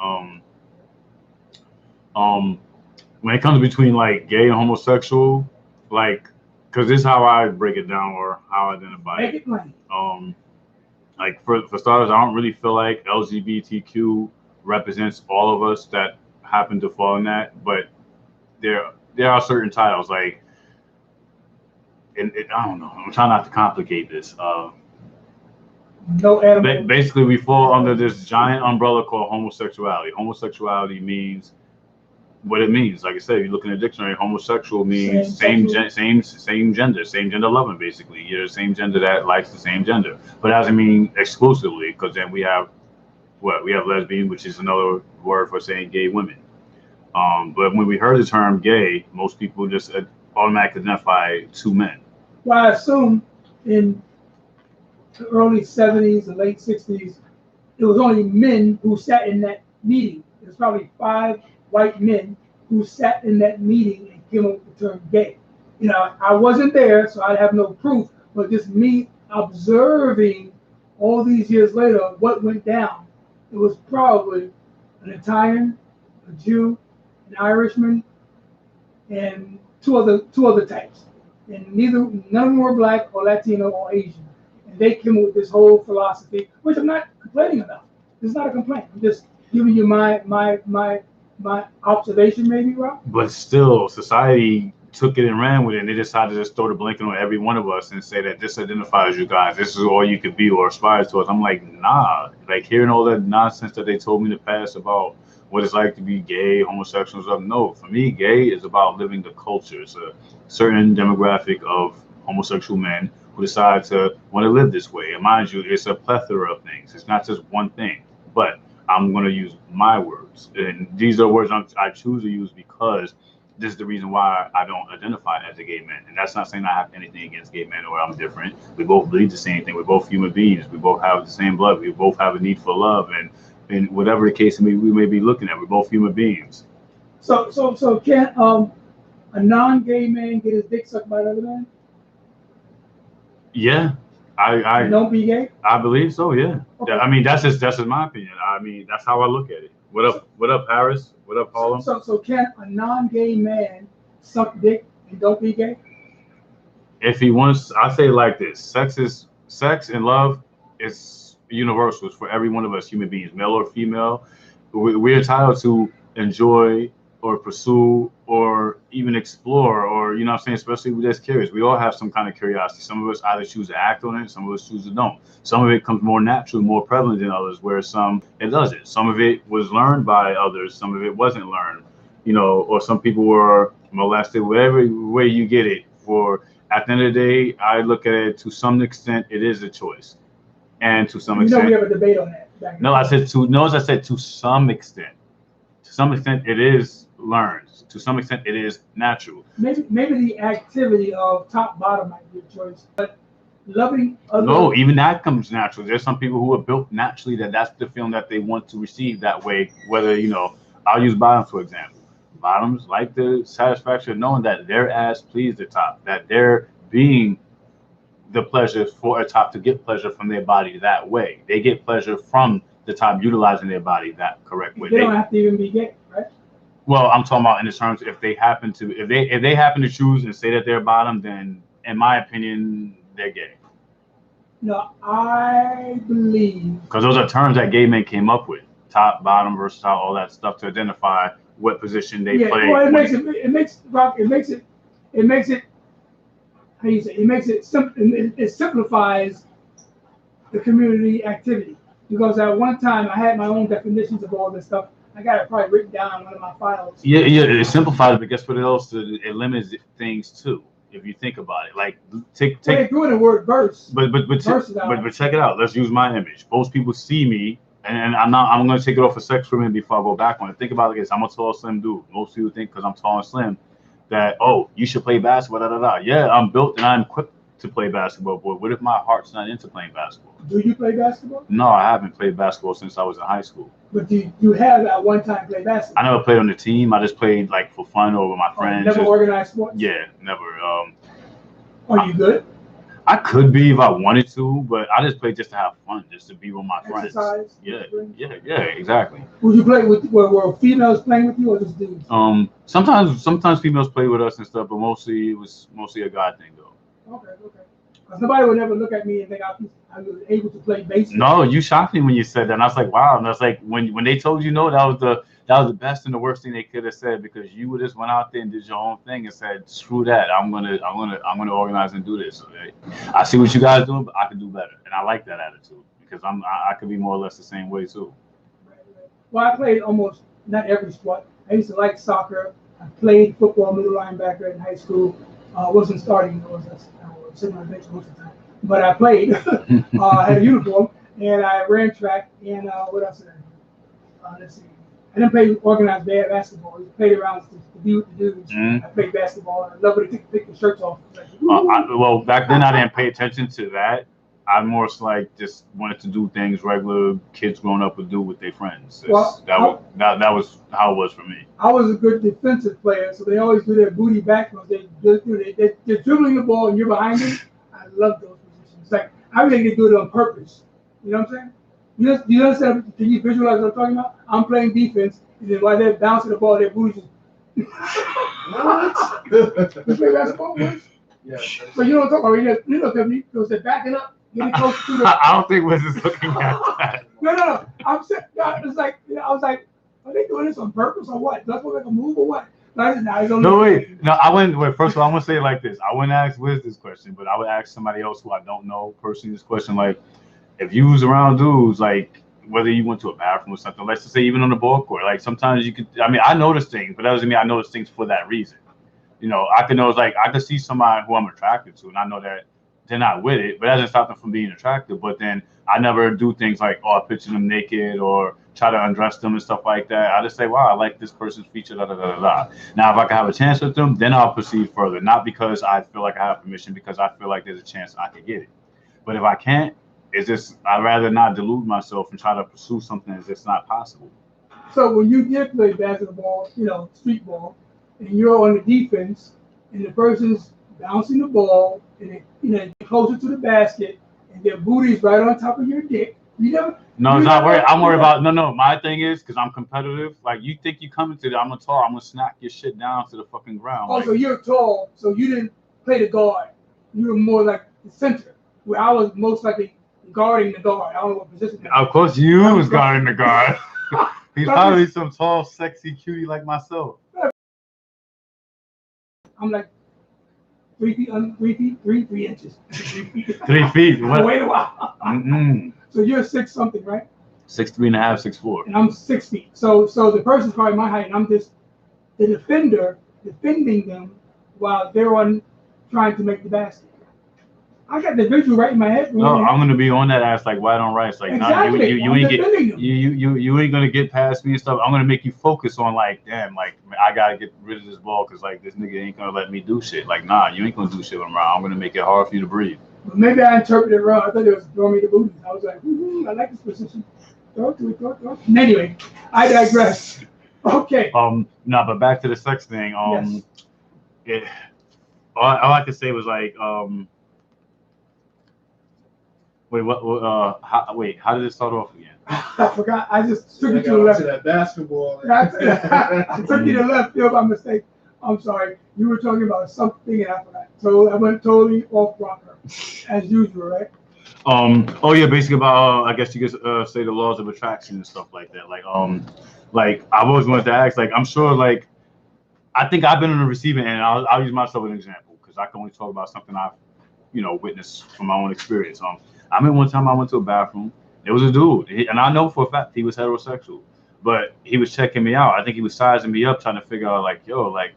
When it comes between like gay and homosexual, like, because this is how I break it down or how I identify Make it plain. Like for starters, I don't really feel like LGBTQ represents all of us that happen to fall in that, but there are certain titles like, I don't know. I'm trying not to complicate this. No animal. Basically, we fall under this giant umbrella called homosexuality. Homosexuality means what it means. Like I said, if you look in the dictionary, homosexual means same gender, same gender loving. Basically, you're the same gender that likes the same gender, but it doesn't mean exclusively, because then we have lesbian, which is another word for saying gay women. But when we heard the term gay, most people just automatically identify 2 men. Well, I assume in the early 70s, the late 60s, it was only men who sat in that meeting. There's probably 5 white men who sat in that meeting and came up with the term gay. I wasn't there, so I have no proof, but just me observing all these years later what went down. It was probably an Italian, a Jew, an Irishman, and two other types. And none of them were black or Latino or Asian. And they came up with this whole philosophy, which I'm not complaining about. It's not a complaint. I'm just giving you my observation, maybe, Rob. But still, society took it and ran with it, and they decided to just throw the blanket on every one of us and say that this identifies you guys. This is all you could be or aspire to us. I'm like, nah. Like, hearing all that nonsense that they told me in the past about what it's like to be gay, homosexual, stuff. No, for me, gay is about living the culture. It's a certain demographic of homosexual men who decide to want to live this way. And mind you, it's a plethora of things. It's not just one thing. But I'm going to use my words. And these are words I choose to use because this is the reason why I don't identify as a gay man. And that's not saying I have anything against gay men or I'm different. We both believe the same thing. We're both human beings. We both have the same blood. We both have a need for love. And whatever the case we may be looking at, we're both human beings. So can a non-gay man get his dick sucked by another man? Yeah. I don't be gay? I believe so, yeah. Okay. I mean, that's just my opinion. I mean, that's how I look at it. What up, Harris? What up, Harlem? So can a non-gay man suck dick and don't be gay? If he wants, I say it like this: sex and love is universal. It's for every one of us human beings, male or female. We're entitled to enjoy or pursue or even explore, or you know what I'm saying, especially if we're just curious. We all have some kind of curiosity. Some of us either choose to act on it, some of us choose to don't. Some of it comes more natural, more prevalent than others, where some it doesn't. Some of it was learned by others, some of it wasn't learned, or some people were molested, whatever way you get it. At the end of the day, I look at it to some extent, it is a choice. And to some extent, we have a debate on that. I said to some extent. To some extent, it is learned. To some extent, it is natural. Maybe the activity of top bottom might be a choice, but loving others. No, even that comes natural. There's some people who are built naturally that's the feeling that they want to receive that way. Whether I'll use bottoms for example. Bottoms like the satisfaction of knowing that their ass pleased the top, that they're being the pleasure for a top to get pleasure from their body that way. They get pleasure from the top utilizing their body that correct way. They don't have to even be gay, right? Well, I'm talking about in the terms if they happen to choose and say that they're bottom, then in my opinion they're gay. No, I believe because those are terms that gay men came up with: top, bottom, versatile, all that stuff to identify what position they play. Well, it makes it. How do you say? It makes it simple. It simplifies the community activity. Because at one time I had my own definitions of all this stuff. I got it probably written down in one of my files. Yeah, it simplifies it, but guess what else? It limits things too. If you think about it, like They threw in the word verse. but check it out. Let's use my image. Most people see me, and I'm going to take it off for sex for a minute before I go back on it. Think about it like this. I'm a tall, slim dude. Most people think because I'm tall and slim that, oh, you should play basketball. Da, da, da. Yeah, I'm built and I'm equipped to play basketball. But what if my heart's not into playing basketball? Do you play basketball? No, I haven't played basketball since I was in high school. But you have at one time played basketball? I never played on the team. I just played like for fun or with my friends. Never organized sports? Yeah, never. Are you good? I could be if I wanted to, but I just play just to have fun, just to be with my friends. Exercise? Yeah, exactly. Would you play with were females playing with you or just dudes? Sometimes females play with us and stuff, but mostly it was a guy thing though. Okay. Because nobody would ever look at me and think I was able to play baseball. No, you shocked me when you said that, and I was like, wow. And I was like, when they told you no, that was the best and the worst thing they could have said, because you just went out there and did your own thing and said, screw that, I'm gonna organize and do this. Okay? I see what you guys doing, but I can do better, and I like that attitude because I could be more or less the same way too. Right. Well, I played almost not every sport. I used to like soccer. I played football, middle linebacker in high school. Wasn't starting. I was sitting on the bench most of the time. But I played. I had a uniform, and I ran track. And what else did I do? Let's see. I didn't play organized basketball. I played around to be with the dudes. I played basketball. I love to take the shirts off. Well, back then I didn't pay attention to that. I more like just wanted to do things regular kids growing up would do with their friends. That was how it was for me. I was a good defensive player, so they always do their booty back. They're dribbling the ball and you're behind them. I love those positions. Like I really can do it on purpose. You know what I'm saying? Do you understand? Can you visualize what I'm talking about? I'm playing defense, and then while they're bouncing the ball, their booty just. What? You play basketball, boys? Yeah. So you don't talk about it. You know, because they're backing up. Close to the... I don't think Wiz is looking at that. No. I'm saying, it's like, I was like, are they doing this on purpose or what? Does that look like a move or what? First of all, I'm gonna say it like this. I wouldn't ask Wiz this question, but I would ask somebody else who I don't know personally this question. Like, if you was around dudes, like whether you went to a bathroom or something, let's just say even on the ball court, like sometimes you could. I mean, I notice things, but that doesn't mean I notice things for that reason. You know, I could notice like I could see somebody who I'm attracted to, and I know that they're not with it, but that doesn't stop them from being attractive. But then I never do things like, I picture them naked or try to undress them and stuff like that. I just say, wow, I like this person's feature, da da da da. Now, if I can have a chance with them, then I'll proceed further. Not because I feel like I have permission, because I feel like there's a chance I could get it. But if I can't, it's just I'd rather not delude myself and try to pursue something that's just not possible. So when you did play basketball, street ball, and you're on the defense, and the person's bouncing the ball, and they closer to the basket, and their booty's right on top of your dick. No, it's not worried. I'm worried about no. My thing is because I'm competitive. Like you think you coming to I'm tall. I'm gonna smack your shit down to the fucking ground. Oh, like, so you're tall. So you didn't play the guard. You were more like the center, where I was most likely guarding the guard. I don't know what position. Of course, you was guarding the guard. He's probably some tall, sexy cutie like myself. I'm like 3 feet, 3 inches. 3 feet. What? Wait a while. So you're 6 something, right? 6'3.5", 6'4". And I'm 6 feet. So the person's probably my height, and I'm just the defender defending them while they're on trying to make the basket. I got the visual right in my head. No, I'm gonna be on that ass like white on rice. Like, exactly. Nah, you ain't gonna get past me and stuff. I'm gonna make you focus on like, damn, like I gotta get rid of this ball because like this nigga ain't gonna let me do shit. Like, nah, you ain't gonna do shit when I'm around. I'm gonna make it hard for you to breathe. But maybe I interpreted it wrong. I thought it was throwing me the booty. I was like, I like this position. Throw to it. Anyway, I digress. Okay. No, but back to the sex thing. Yes. All I could say was like, how did it start off again? I forgot. I just took you to the left. To that basketball. I took you to the left field by mistake. I'm sorry. You were talking about something and I forgot. So I went totally off rocker, as usual, right? Basically about I guess you could say the laws of attraction and stuff like that. Like I've always wanted to ask. Like I'm sure. Like I think I've been on the receiving end. I'll use myself as an example because I can only talk about something I've witnessed from my own experience. I remember one time I went to a bathroom. There was a dude, and I know for a fact he was heterosexual. but he was checking me out. I think he was sizing me up, trying to figure out like, yo, like,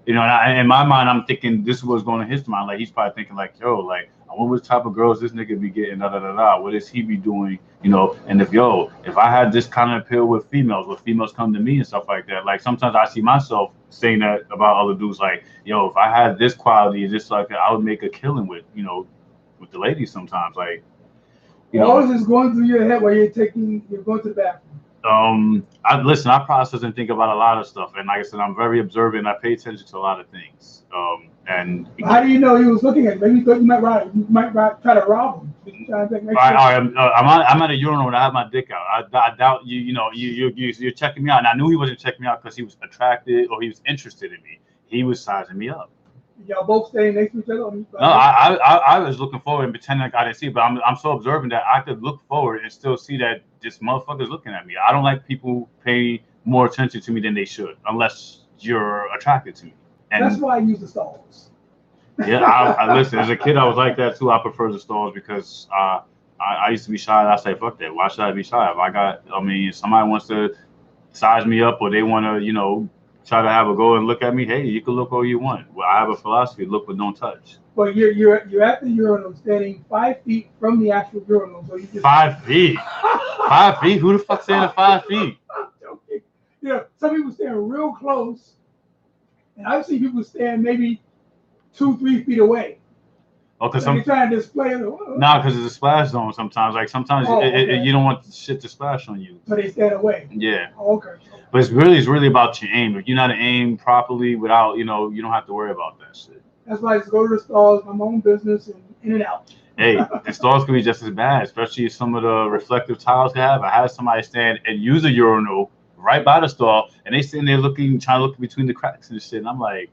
you know, and in my mind, I'm thinking this was going to his mind. Like, he's probably thinking like, yo, like, I wonder what type of girls this nigga be getting, da da da da. What is he be doing, you know? And if I had this kind of appeal with females, when females come to me and stuff like that, like sometimes I see myself saying that about other dudes, like, yo, if I had this quality, just like I would make a killing with, you know, with the ladies sometimes, like, you know. What is this going through your head while you're going to the bathroom? I process and think about a lot of stuff, and like I said, I'm very observant. I pay attention to a lot of things. And how do you know he was looking at you? Maybe you thought you might try to rob him. I'm at a urinal and I have my dick out. I doubt you. You know, you're checking me out, and I knew he wasn't checking me out because he was attracted or he was interested in me. He was sizing me up. Y'all both staying next to each other? No, I was looking forward and pretending like I didn't see it, but I'm so observant that I could look forward and still see that this motherfucker's looking at me. I don't like people pay more attention to me than they should, unless you're attracted to me. And that's why I use the stalls. Yeah, I listen. As a kid, I was like that too. I prefer the stalls because I used to be shy. And I say, fuck that. Why should I be shy? If somebody wants to size me up or they want to, you know, try to have a go and look at me, hey, you can look all you want. Well, I have a philosophy: look but don't touch. Well, you're at the urinal, standing 5 feet from the actual urinal. So you just 5 feet. 5 feet? Who the fuck standing 5 feet? You know, some people stand real close, and I've seen people stand maybe 2-3 feet away. Oh, because they're trying to display it. Nah, because it's a splash zone sometimes. Like sometimes you don't want shit to splash on you. So they stand away. Yeah. Okay. But it's really about your aim. If you're not aim properly without, you know, you don't have to worry about that shit. That's why I just go to the stalls, my own business, and in and out. Hey, the stalls can be just as bad, especially some of the reflective tiles they have. I had somebody stand and use a urinal right by the stall, and they stand there trying to look between the cracks and shit. And I'm like,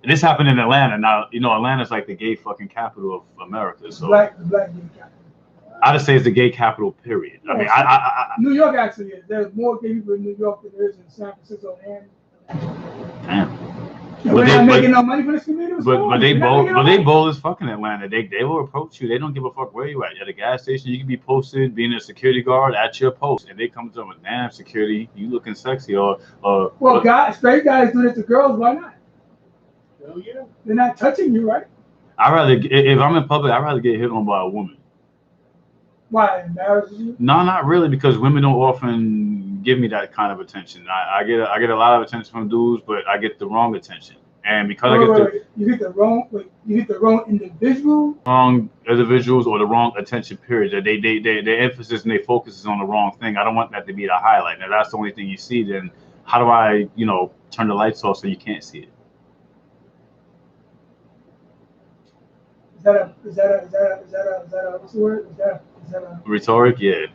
and this happened in Atlanta. Now, you know, Atlanta's like the gay fucking capital of America. So black gay capital. I'd say it's the gay capital, period. I mean, New York actually is. There's more gay people in New York than there is in San Francisco and damn. We're not making no money for this community. But they bold as fucking Atlanta. They will approach you. They don't give a fuck where you at a gas station. You can be posted being a security guard at your post, and they come to them with, damn, security, you looking sexy, or well, straight guys do it to girls. Why not? Hell yeah. They're not touching you, right? If I'm in public, I'd rather get hit on by a woman. Why, embarrasses you? No, not really, because women don't often give me that kind of attention. I get a lot of attention from dudes, but I get the wrong attention, and because you get the wrong individual, wrong individuals, or the wrong attention period. Their emphasis and their focus is on the wrong thing. I don't want that to be the highlight. Now, that's the only thing you see. Then how do I, you know, turn the lights off so you can't see it? Is that a what's the word? Is that a rhetoric? Yeah.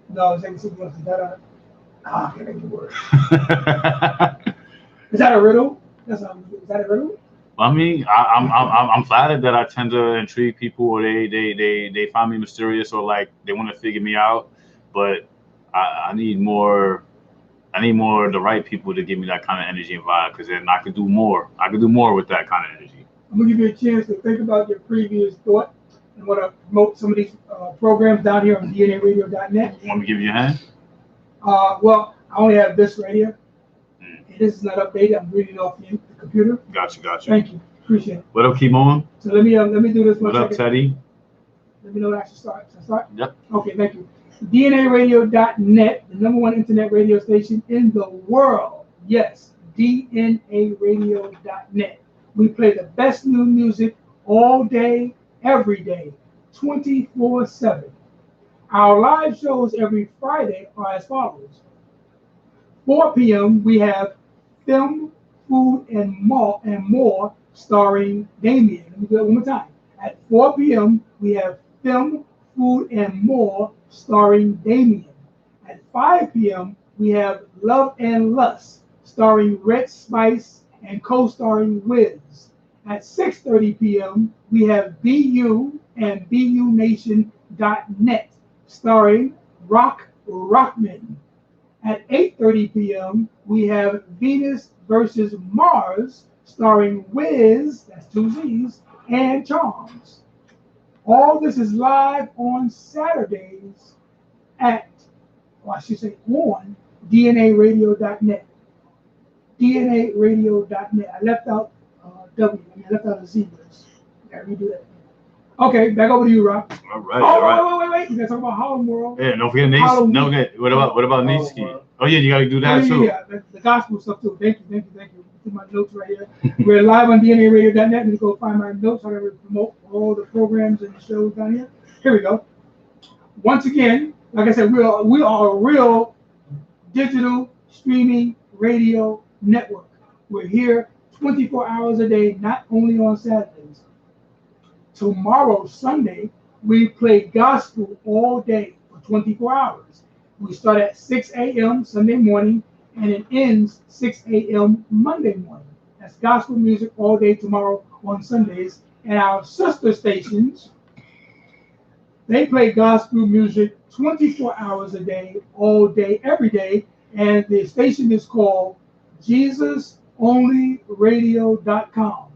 No, is that a I can't make the word. Is that a riddle? Is that a riddle? I mean, I'm flattered that I tend to intrigue people, or they find me mysterious, or like they want to figure me out. But I need more. I need more of the right people to give me that kind of energy and vibe, because then I could do more. I could do more with that kind of energy. I'm gonna give you a chance to think about your previous thought and want to promote some of these programs down here on DNAradio.net. You want me to give you a hand? Well, I only have this right here. This is not updated. I'm reading off the computer. Gotcha. Thank you. Appreciate it. What up, keep moving? So let me do this one. What up, Teddy? Let me know when I should start. Should I start? Yep. Okay, thank you. DNAradio.net, the #1 internet radio station in the world. Yes, DNAradio.net. We play the best new music all day, every day, 24/7. Our live shows every Friday are as follows. 4 p.m. we have Film, Food, and More starring Damien. Let me do that one more time. At 4 p.m. we have Film, Food, and More starring Damien. At 5 p.m. we have Love and Lust starring Red Spice and co-starring Wiz. At 6:30 p.m. we have BU and BUNation.net starring Rockman. At 8:30 p.m. we have Venus versus Mars starring Wiz, that's 2 Z's, and Charms. All this is live on Saturdays on DNAradio.net. DNAradio.net. I left out W. I left out a Z. Gotta redo that. Okay, back over to you, Rob. All right. Wait. You gotta talk about Harlem World. Yeah, don't forget Nate's. No, forget. What about Nate's ski? Oh yeah, you gotta do that too. Yeah, the gospel stuff too. Thank you. Do my notes right here. We're live on DNAradio.net. You go find my notes. I'm gonna promote all the programs and the shows down here. Here we go. Once again, like I said, we are a real digital streaming radio network. We're here 24 hours a day, not only on Saturdays. Tomorrow, Sunday, we play gospel all day for 24 hours. We start at 6 a.m. Sunday morning, and it ends 6 a.m. Monday morning. That's gospel music all day tomorrow on Sundays. And our sister stations, they play gospel music 24 hours a day, all day, every day. And the station is called JesusOnlyRadio.com.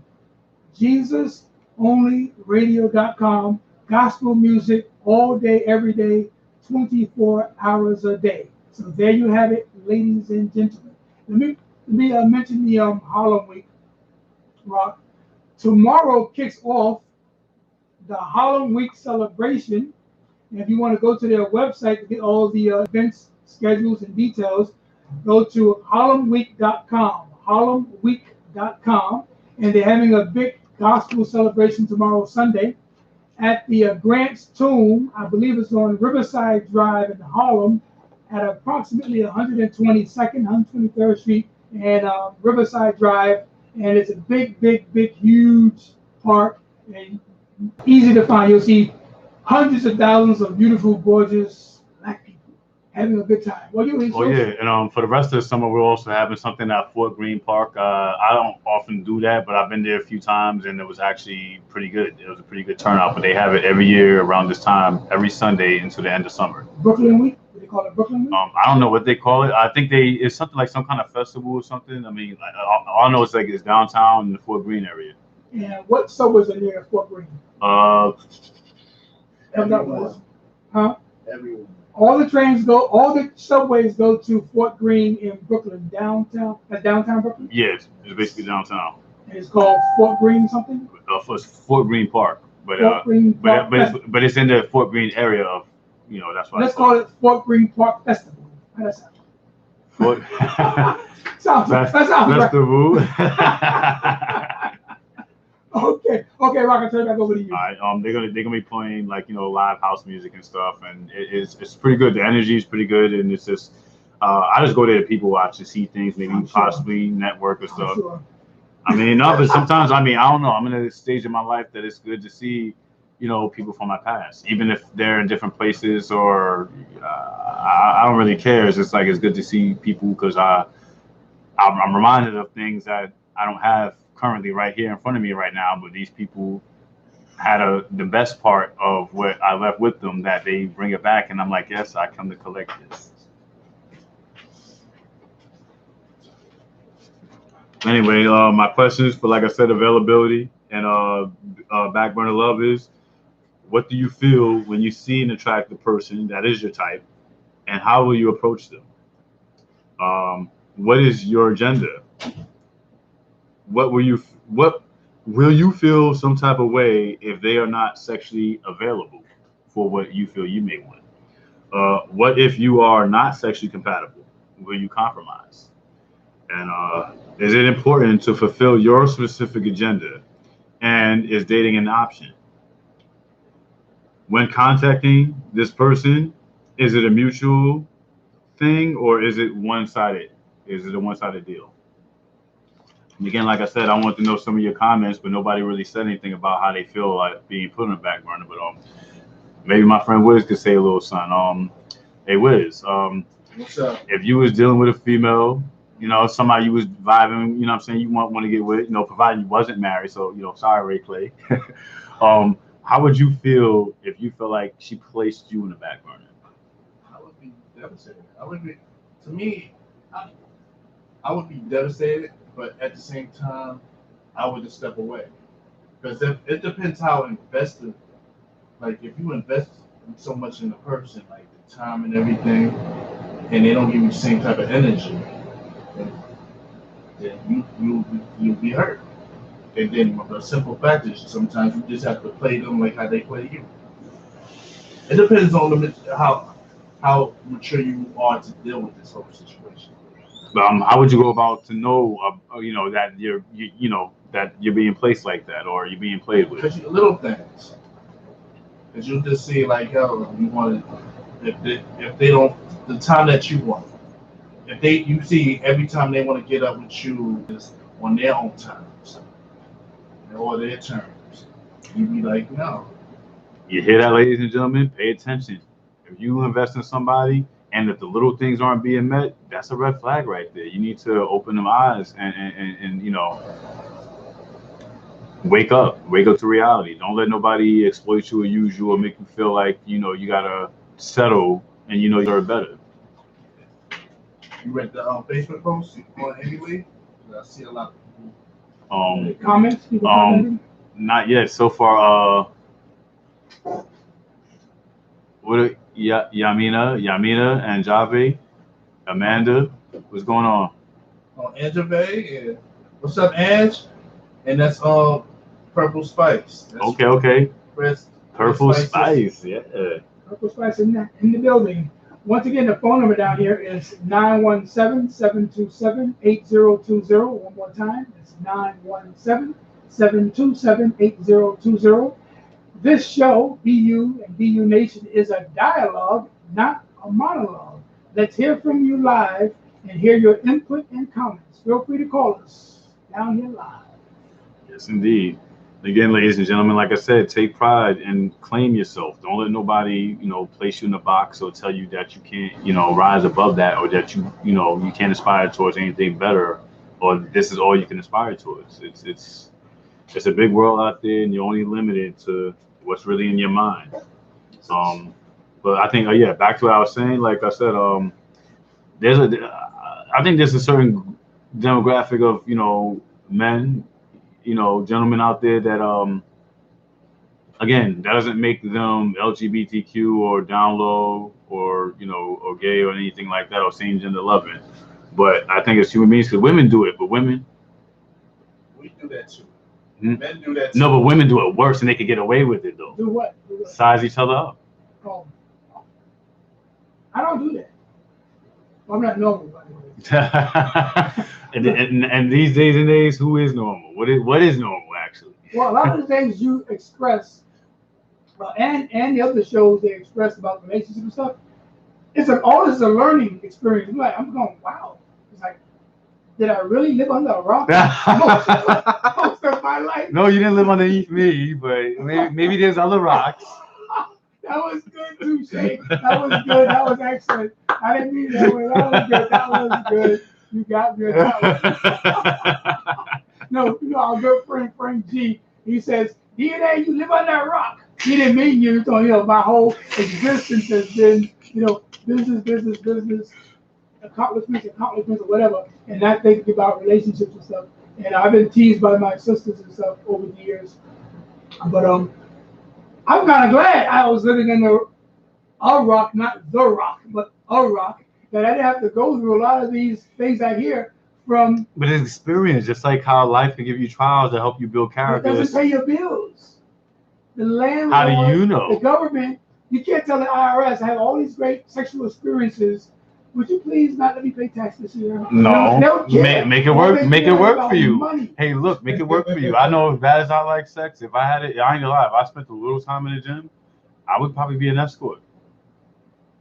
JesusOnlyRadio.com. Gospel music all day, every day, 24 hours a day. So there you have it, ladies and gentlemen. Let me mention the Harlem Week. Rock. Tomorrow kicks off the Harlem Week celebration. And if you want to go to their website to get all the events, schedules, and details, go to harlemweek.com. harlemweek.com. And they're having a big gospel celebration tomorrow, Sunday, at the Grant's Tomb. I believe it's on Riverside Drive in Harlem at approximately 122nd, 123rd Street and Riverside Drive. And it's a big, huge park and easy to find. You'll see hundreds of thousands of beautiful, gorgeous black people having a good time. What do you mean? Oh yeah, and for the rest of the summer, we're also having something at Fort Greene Park. I don't often do that, but I've been there a few times, and it was actually pretty good. It was a pretty good turnout. But they have it every year around this time, every Sunday until the end of summer. Brooklyn Week? What do they call it, Brooklyn Week? I don't know what they call it. I think it's something like some kind of festival or something. I mean, all I know is it's downtown in the Fort Greene area. And what subways are near Fort Greene? Everyone. Huh? Everyone. All the subways go to Fort Greene in Brooklyn, downtown Brooklyn? Yes, it's basically downtown. And it's called Fort Greene something? It's Fort Greene Park, but but it's in the Fort Greene area of, that's why. Let's call it Fort Greene Park Festival. How does that sound? That sounds festival. Okay, Rock, I'll turn it back over to you. All right, they're gonna be playing live house music and stuff, and it's pretty good. The energy is pretty good, and it's just I just go there to people watch to see things, maybe possibly network or stuff. Sure. I mean, no, but sometimes I don't know. I'm in a stage in my life that it's good to see, people from my past, even if they're in different places or I don't really care. It's just it's good to see people because I'm reminded of things that I don't have currently right here in front of me right now, but these people had the best part of what I left with them that they bring it back, and I'm like, yes, I come to collect this. Anyway, my questions for, like I said, availability and back burner love is, what do you feel when you see an attractive person that is your type, and how will you approach them? What is your agenda? What will you feel some type of way if they are not sexually available for what you feel you may want? What if you are not sexually compatible? Will you compromise? And is it important to fulfill your specific agenda? And is dating an option? When contacting this person, is it a mutual thing or is it one-sided? Is it a one-sided deal? And again, like I said, I want to know some of your comments, but nobody really said anything about how they feel like being put on the back burner. But maybe my friend Wiz could say a little something. Hey Wiz, what's up? If you was dealing with a female, somebody you was vibing, what I'm saying, you want to get with, provided you wasn't married. So, sorry, Ray Clay. How would you feel if you felt like she placed you in the back burner? I would be devastated. I would be devastated. But at the same time, I would just step away. Because it depends how invested, if you invest so much in the person, like the time and everything, and they don't give you the same type of energy, then you'll be hurt. And then the simple fact is sometimes you just have to play them like how they play you. It depends on how mature you are to deal with this whole situation. How would you go about to know, that that you're being placed like that, or you're being played with? Because little things. Because you'll just see like, hell, you want to, if they don't, the time that you want. If you see every time they want to get up with you is on their own terms or their terms, you be like, no. You hear that, ladies and gentlemen? Pay attention. If you invest in somebody and if the little things aren't being met, that's a red flag right there. You need to open them eyes and wake up to reality. Don't let nobody exploit you or use you or make you feel like, you gotta settle and you deserve better. You read the Facebook post on anyway? I see a lot of people. Comments? People commenting? Not yet. So far, Yamina and Jave, Amanda, what's going on? Anjave, and what's up, Ange? And that's Purple Spice. That's Okay. Purple Spice. Yeah. Purple Spice in the building. Once again, the phone number down here is 917-727-8020. One more time, it's 917-727-8020. This show, BU and BU Nation, is a dialogue, not a monologue. Let's hear from you live and hear your input and comments. Feel free to call us down here live. Yes, indeed. Again, ladies and gentlemen, like I said, take pride and claim yourself. Don't let nobody, place you in a box or tell you that you can't, rise above that, or that you can't aspire towards anything better, or this is all you can aspire towards. It's a big world out there, and you're only limited to what's really in your mind. But I think, back to what I was saying. Like I said, I think there's a certain demographic of men, gentlemen out there that again, that doesn't make them LGBTQ or down low or or gay or anything like that, or same gender loving. But I think it's human beings, because women do it, but women, we do that too. Hmm? Men do that too. No, but women do it worse, and they can get away with it though. Do what? Size each other up. Oh, I don't do that. I'm not normal, by the way. and these days and days, who is normal? What is normal actually? Well, a lot of the things you express, and the other shows they express about relationships and stuff, all this is a learning experience. I'm going, wow. It's like, did I really live under a rock most of my life? No, you didn't live underneath me, but maybe there's other rocks. That was good too, Shay. That was good. That was excellent. I didn't mean that way. That was good. That was good. You got me. No, our good friend Frank G. He says, DNA, you live under a rock. He didn't mean you. So, my whole existence has been, business, accomplishments, or whatever, and not thinking about relationships and stuff. And I've been teased by my sisters and stuff over the years. But I'm kind of glad I was living in a rock, not the rock, but a rock, that I didn't have to go through a lot of these things I hear from. But it's experience, just like how life can give you trials to help you build character. It doesn't pay your bills. The landlord, how do you know? The government, you can't tell the IRS I have all these great sexual experiences. Would you please not let me pay tax this year? No, make it work. Make it work for you. Money. Hey, look, make it work for you. I know as bad as I like sex, if I had it, I ain't gonna lie. If I spent a little time in the gym, I would probably be an escort.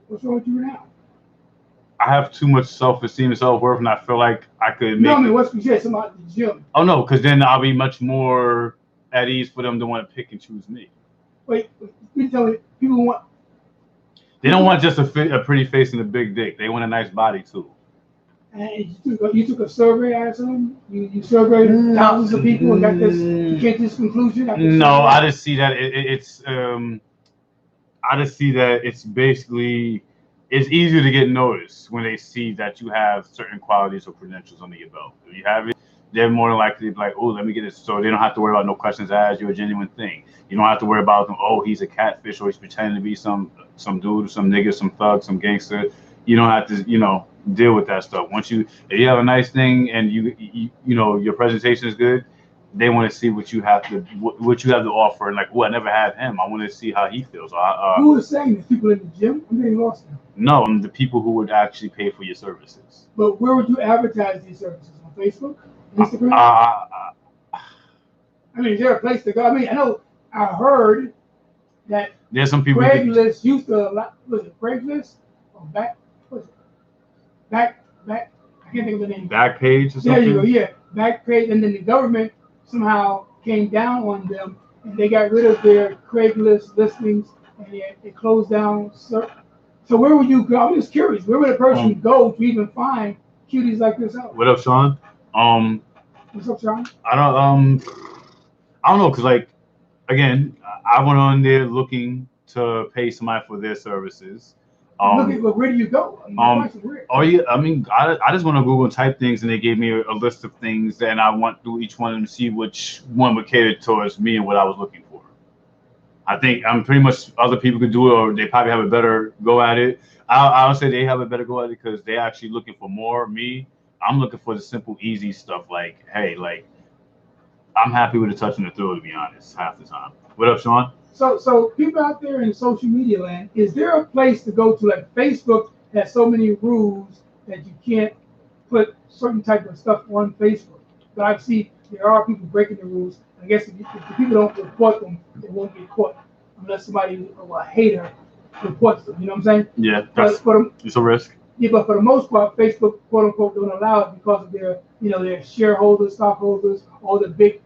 What's wrong with you now? I have too much self-esteem and self-worth, and I feel like I could make. No, what's you said about the gym? Oh no, because then I'll be much more at ease for them to want to pick and choose me. Wait, you tell me people want. They don't want just a pretty face and a big dick. They want a nice body too. And you took a survey, I assume? You surveyed thousands of people and got this. You get this conclusion? No, I just see that it's basically, it's easier to get noticed when they see that you have certain qualities or credentials under your belt. If you have it, they're more than likely to be like, oh, let me get this. So they don't have to worry about no questions asked. You're a genuine thing. You don't have to worry about them. Oh, he's a catfish, or he's pretending to be some dude, or some nigga, some thug, some gangster. you don't have to, deal with that stuff. If you have a nice thing and your presentation is good, they want to see what you have to offer. And like, I never had him. I want to see how he feels. Who is saying this? People in the gym? I'm getting lost now. No, the people who would actually pay for your services. But where would you advertise these services? On Facebook? Instagram? I mean, is there a place to go? I mean, I heard that there's some people. Craigslist used to, was it Craigslist? Or Back? I can't think of the name. Backpage or something? There you go, yeah. Backpage, and then the government somehow came down on them, and they got rid of their Craigslist listings, and they closed down. So where would you go? I'm just curious. Where would a person go to even find cuties like this out? What up, Sean? What's up, Sean? I don't know, cause like, again, I went on there looking to pay somebody for their services. Where do you go? I just went on Google and type things, and they gave me a list of things, and I went through each one and see which one would cater towards me and what I was looking for. I think I'm pretty much other people could do it, or they probably have a better go at it. I would say they have a better go at it because they're actually looking for more. Me, I'm looking for the simple, easy stuff. Like, hey, like, I'm happy with the touch and the thrill, to be honest, half the time. What up, Sean? So people out there in social media land, is there a place to go to? Like Facebook has so many rules that you can't put certain type of stuff on Facebook. But I've seen there are people breaking the rules. I guess if the people don't report them, they won't get caught unless somebody or a hater reports them. You know what I'm saying? Yeah, it's a risk. Yeah, but for the most part, Facebook quote unquote don't allow it because of their their shareholders, stockholders, all the big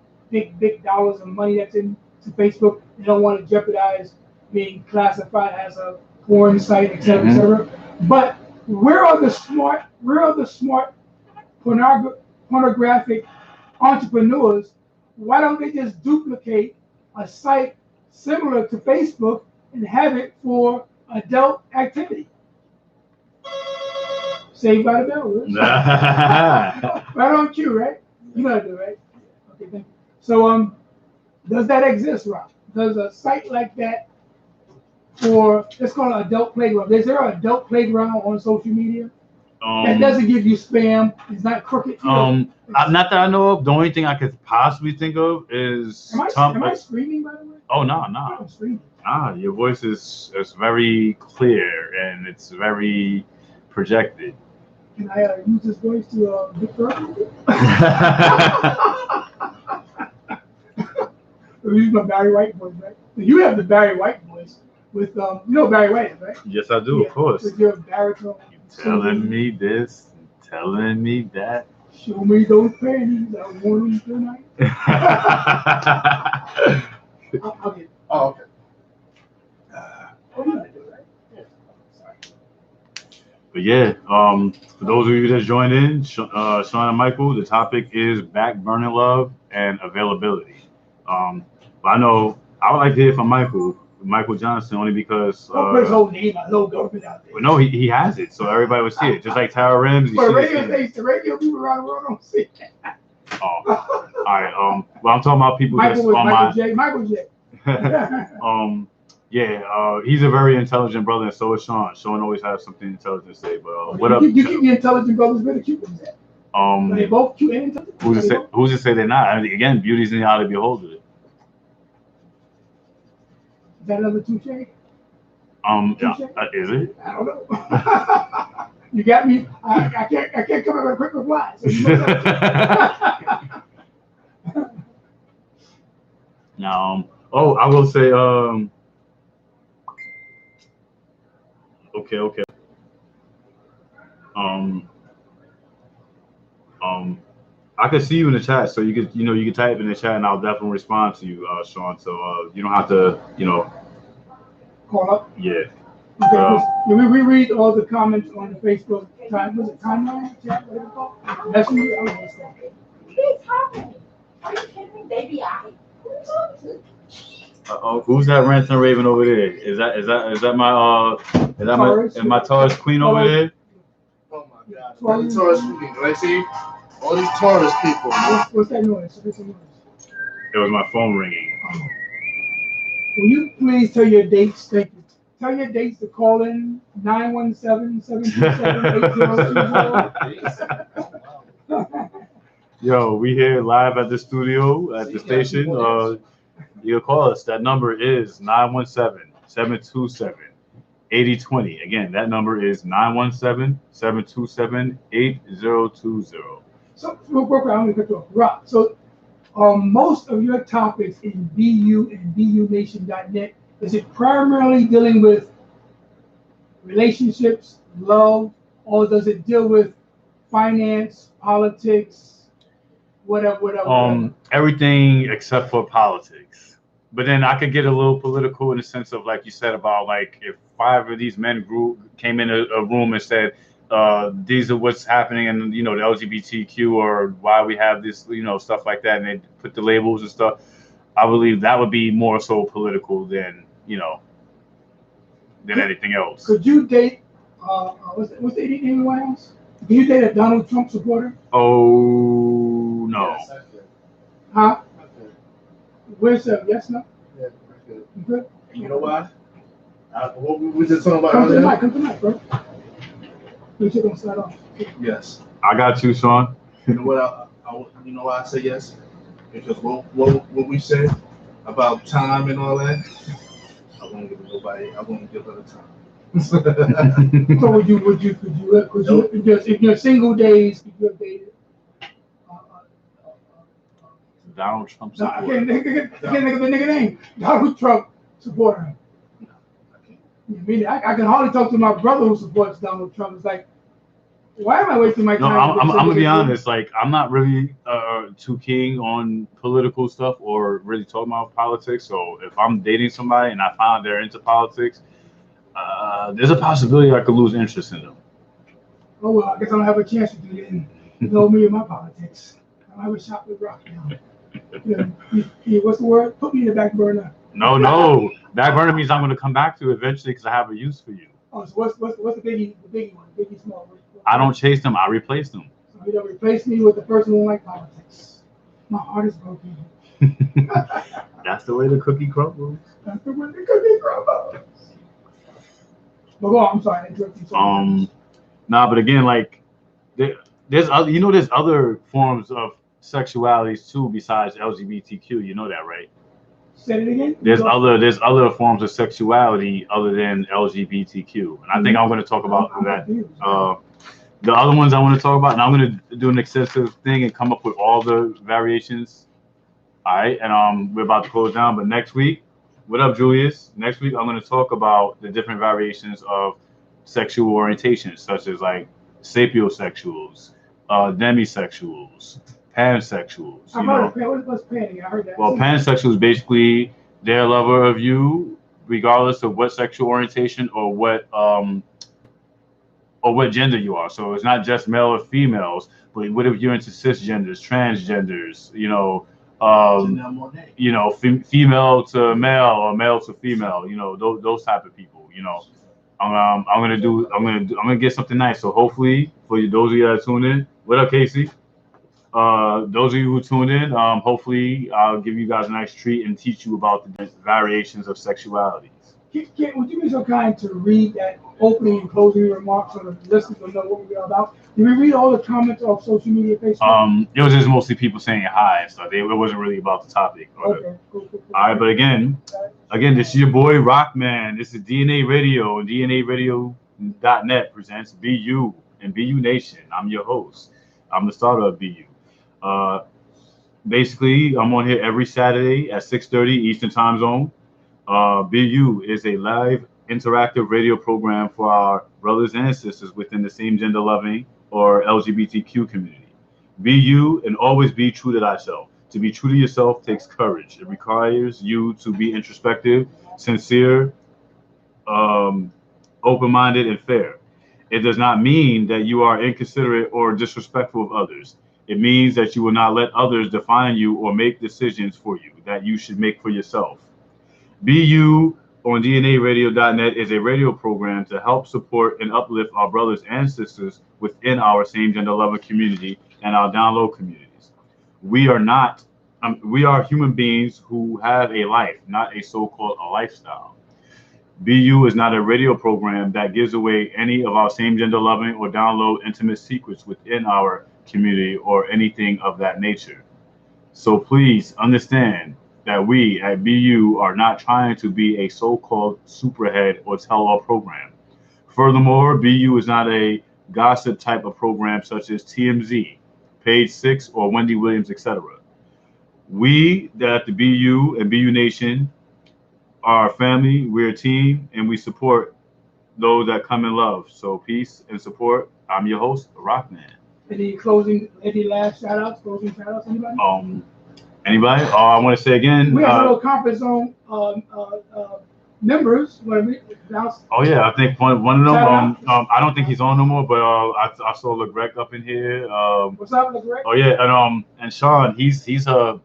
dollars of money that's into Facebook. They don't want to jeopardize being classified as a porn site, et cetera, et cetera. But where are the smart pornographic entrepreneurs? Why don't they just duplicate a site similar to Facebook and have it for adult activity? Saved by the Bell. Right on cue, right? You know how to do it, right? Okay, thank you. So, does that exist, Rob? Does a site like that for, let's call it adult playground? Is there an adult playground on social media that doesn't give you spam? It's not crooked. Not that I know of. The only thing I could possibly think of is. Am I screaming, by the way? Oh, no. I'm screaming. Your voice is very clear and it's very projected. Can I use this voice to defer? Use my Barry White voice, right? You have the Barry White voice with you know Barry White, right? Yes, I do, of course. With your baritone. You telling me this, telling me that. Show me those panties. I want them tonight. I'll get it. Oh, okay. You know I do, right? Yeah. Sorry. But yeah, for those of you that joined in, Sean and Michael, the topic is back burning love and availability. But I know I would like to hear from Michael Johnson, only because. Don't put his whole name, my whole government out there. Well, no, he has it, so everybody would see it. Just like Tara Rims. But the radio people around the world don't see it. Oh, all right. Well, I'm talking about people that's on Michael J. He's a very intelligent brother, and so is Sean. Sean always has something intelligent to say. But what up? You keep the intelligent brothers where the cute ones at. Are they both cute and intelligent? Who's to say they're not? I mean, again, beauty's in the eye of the beholder. Is that another touche? Is it? I don't know. You got me. I can't come up with a quick reply. So you Now, I will say, okay. I could see you in the chat, so you could type in the chat, and I'll definitely respond to you, Sean. So you don't have to, call up. Yeah. Okay. We reread all the comments on the Facebook timeline? Chat, whatever it's called. Messenger. I don't understand. Who's talking? Are you kidding me, baby? Who are you talking to? Who's that ranting raven over there? Is that my Taurus queen over there? Oh my God! All the Taurus queen. Let's see. All these Taurus people. What's that noise? What's the noise? It was my phone ringing. Will you please tell your dates? Thank you. tell your dates to call in 917-727-8024. Yo, we here live at the studio at the station. You call us. That number is 917-727-8020. Again, that number is 917-727-8020. So real quick, I'm gonna cut you off. Rock. So most of your topics in BU and BUNation.net, is it primarily dealing with relationships, love, or does it deal with finance, politics, whatever? Everything except for politics. But then I could get a little political in the sense of, like you said, about like if 5 of these men came in a room and said, these are what's happening and, you know, the LGBTQ or why we have this, you know, stuff like that, and they put the labels and stuff. I believe that would be more so political than, you know, than anything else. Could you date, what's the idiot name of else? Can you date a Donald Trump supporter? Oh, no. Yes, I could. Huh? I could. Where's the yes, no? Yeah, I could. You good? You know why? What we were just talking about Come to the earlier? mic, bro. You're gonna start off. Yes. I got you, Sean. You know what? You know why I say yes? Because what we said about time and all that, I won't give nobody. I won't give her the time. So could you in your single days, could you have dated? Donald Trump I supporter. can't think of the nigga name. Donald Trump supporter. I mean, I can hardly talk to my brother who supports Donald Trump. It's like, why am I wasting my No, time? I'm gonna be honest. Like, I'm not really too keen on political stuff or really talking about politics. So if I'm dating somebody and I find they're into politics, there's a possibility I could lose interest in them. Oh well, I guess I don't have a chance to do that. And know me and my politics. I have a shot with Rock now. What's the word? Put me in the back burner. No. Back burner means I'm gonna come back to it eventually because I have a use for you. Oh, so what's the biggie one? The biggie small one? I don't chase them. I replace them. So you don't replace me with the person who like politics. My heart is broken. That's the way the cookie crumbles. That's the way the cookie crumbles. But go on, I'm sorry, I interrupted you. But again, like there's other forms of sexualities too besides LGBTQ. You know that, right? Say it again. There's other forms of sexuality other than LGBTQ, and I think I'm going to talk about that. The other ones I want to talk about, and I'm going to do an extensive thing and come up with all the variations. All right, and we're about to close down, but next week, what up, Julius? Next week, I'm going to talk about the different variations of sexual orientations, such as like sapiosexuals, demisexuals, pansexuals. What's panning? I heard that. Well, pansexuals basically they're a lover of you, regardless of what sexual orientation or what gender you are. So it's not just male or females, but what if you're into cisgenders, transgenders, female to male or male to female, those type of people, I'm gonna get something nice. So hopefully for those of you that tuned in, what up, Casey? Those of you who tuned in, hopefully I'll give you guys a nice treat and teach you about the variations of sexualities. Would you be so kind to read that opening and closing remarks so the listeners will know what we're about? Did we read all the comments off social media, Facebook? It was just mostly people saying hi, so it wasn't really about the topic. Okay, cool. All right, but again, this is your boy Rockman. This is DNA Radio, and DNAradio.net presents BU and BU Nation. I'm your host. I'm the starter of BU. Basically, I'm on here every Saturday at 6:30 Eastern Time Zone. BU is a live interactive radio program for our brothers and sisters within the same gender-loving or LGBTQ community. Be you and always be true to thyself. To be true to yourself takes courage. It requires you to be introspective, sincere, open-minded, and fair. It does not mean that you are inconsiderate or disrespectful of others. It means that you will not let others define you or make decisions for you that you should make for yourself. BU on DNAradio.net is a radio program to help support and uplift our brothers and sisters within our same gender loving community and our download communities. We are human beings who have a life, not a so-called a lifestyle. BU is not a radio program that gives away any of our same gender loving or download intimate secrets within our community or anything of that nature. So please understand that we at BU are not trying to be a so-called superhead or tell-all program. Furthermore, BU is not a gossip type of program such as TMZ, PageSix, or Wendy Williams, etc. We at the BU and BU Nation are a family, we're a team, and we support those that come in love. So peace and support. I'm your host, Rockman. Any last closing shout outs, anybody? Anybody? I want to say again. We have a little conference zone members. Oh yeah, I think one of them. I don't think he's on no more, but I saw LeGreg up in here. What's up, LeGreg? Oh yeah, and Sean, he's a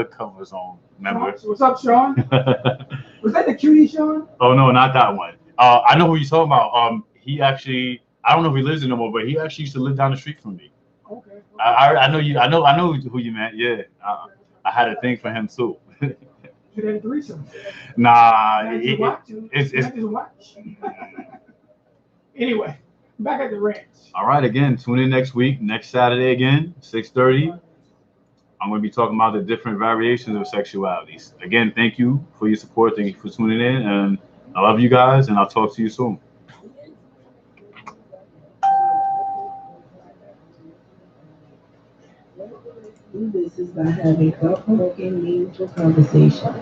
conference zone member. What's up, Sean? Was that the cutie, Sean? Oh no, not that one. I know who you're talking about. He actually, I don't know if he lives there no more, but he actually used to live down the street from me. Okay. I know you. I know who you meant. Yeah. I had a thing for him too. You had a threesome. Nah, it's just watch. Anyway, back at the ranch. All right, again, tune in next week, next Saturday again, 6:30. I'm going to be talking about the different variations of sexualities. Again, thank you for your support. Thank you for tuning in, and I love you guys, and I'll talk to you soon. Do this is by having thought-provoking, meaningful conversation.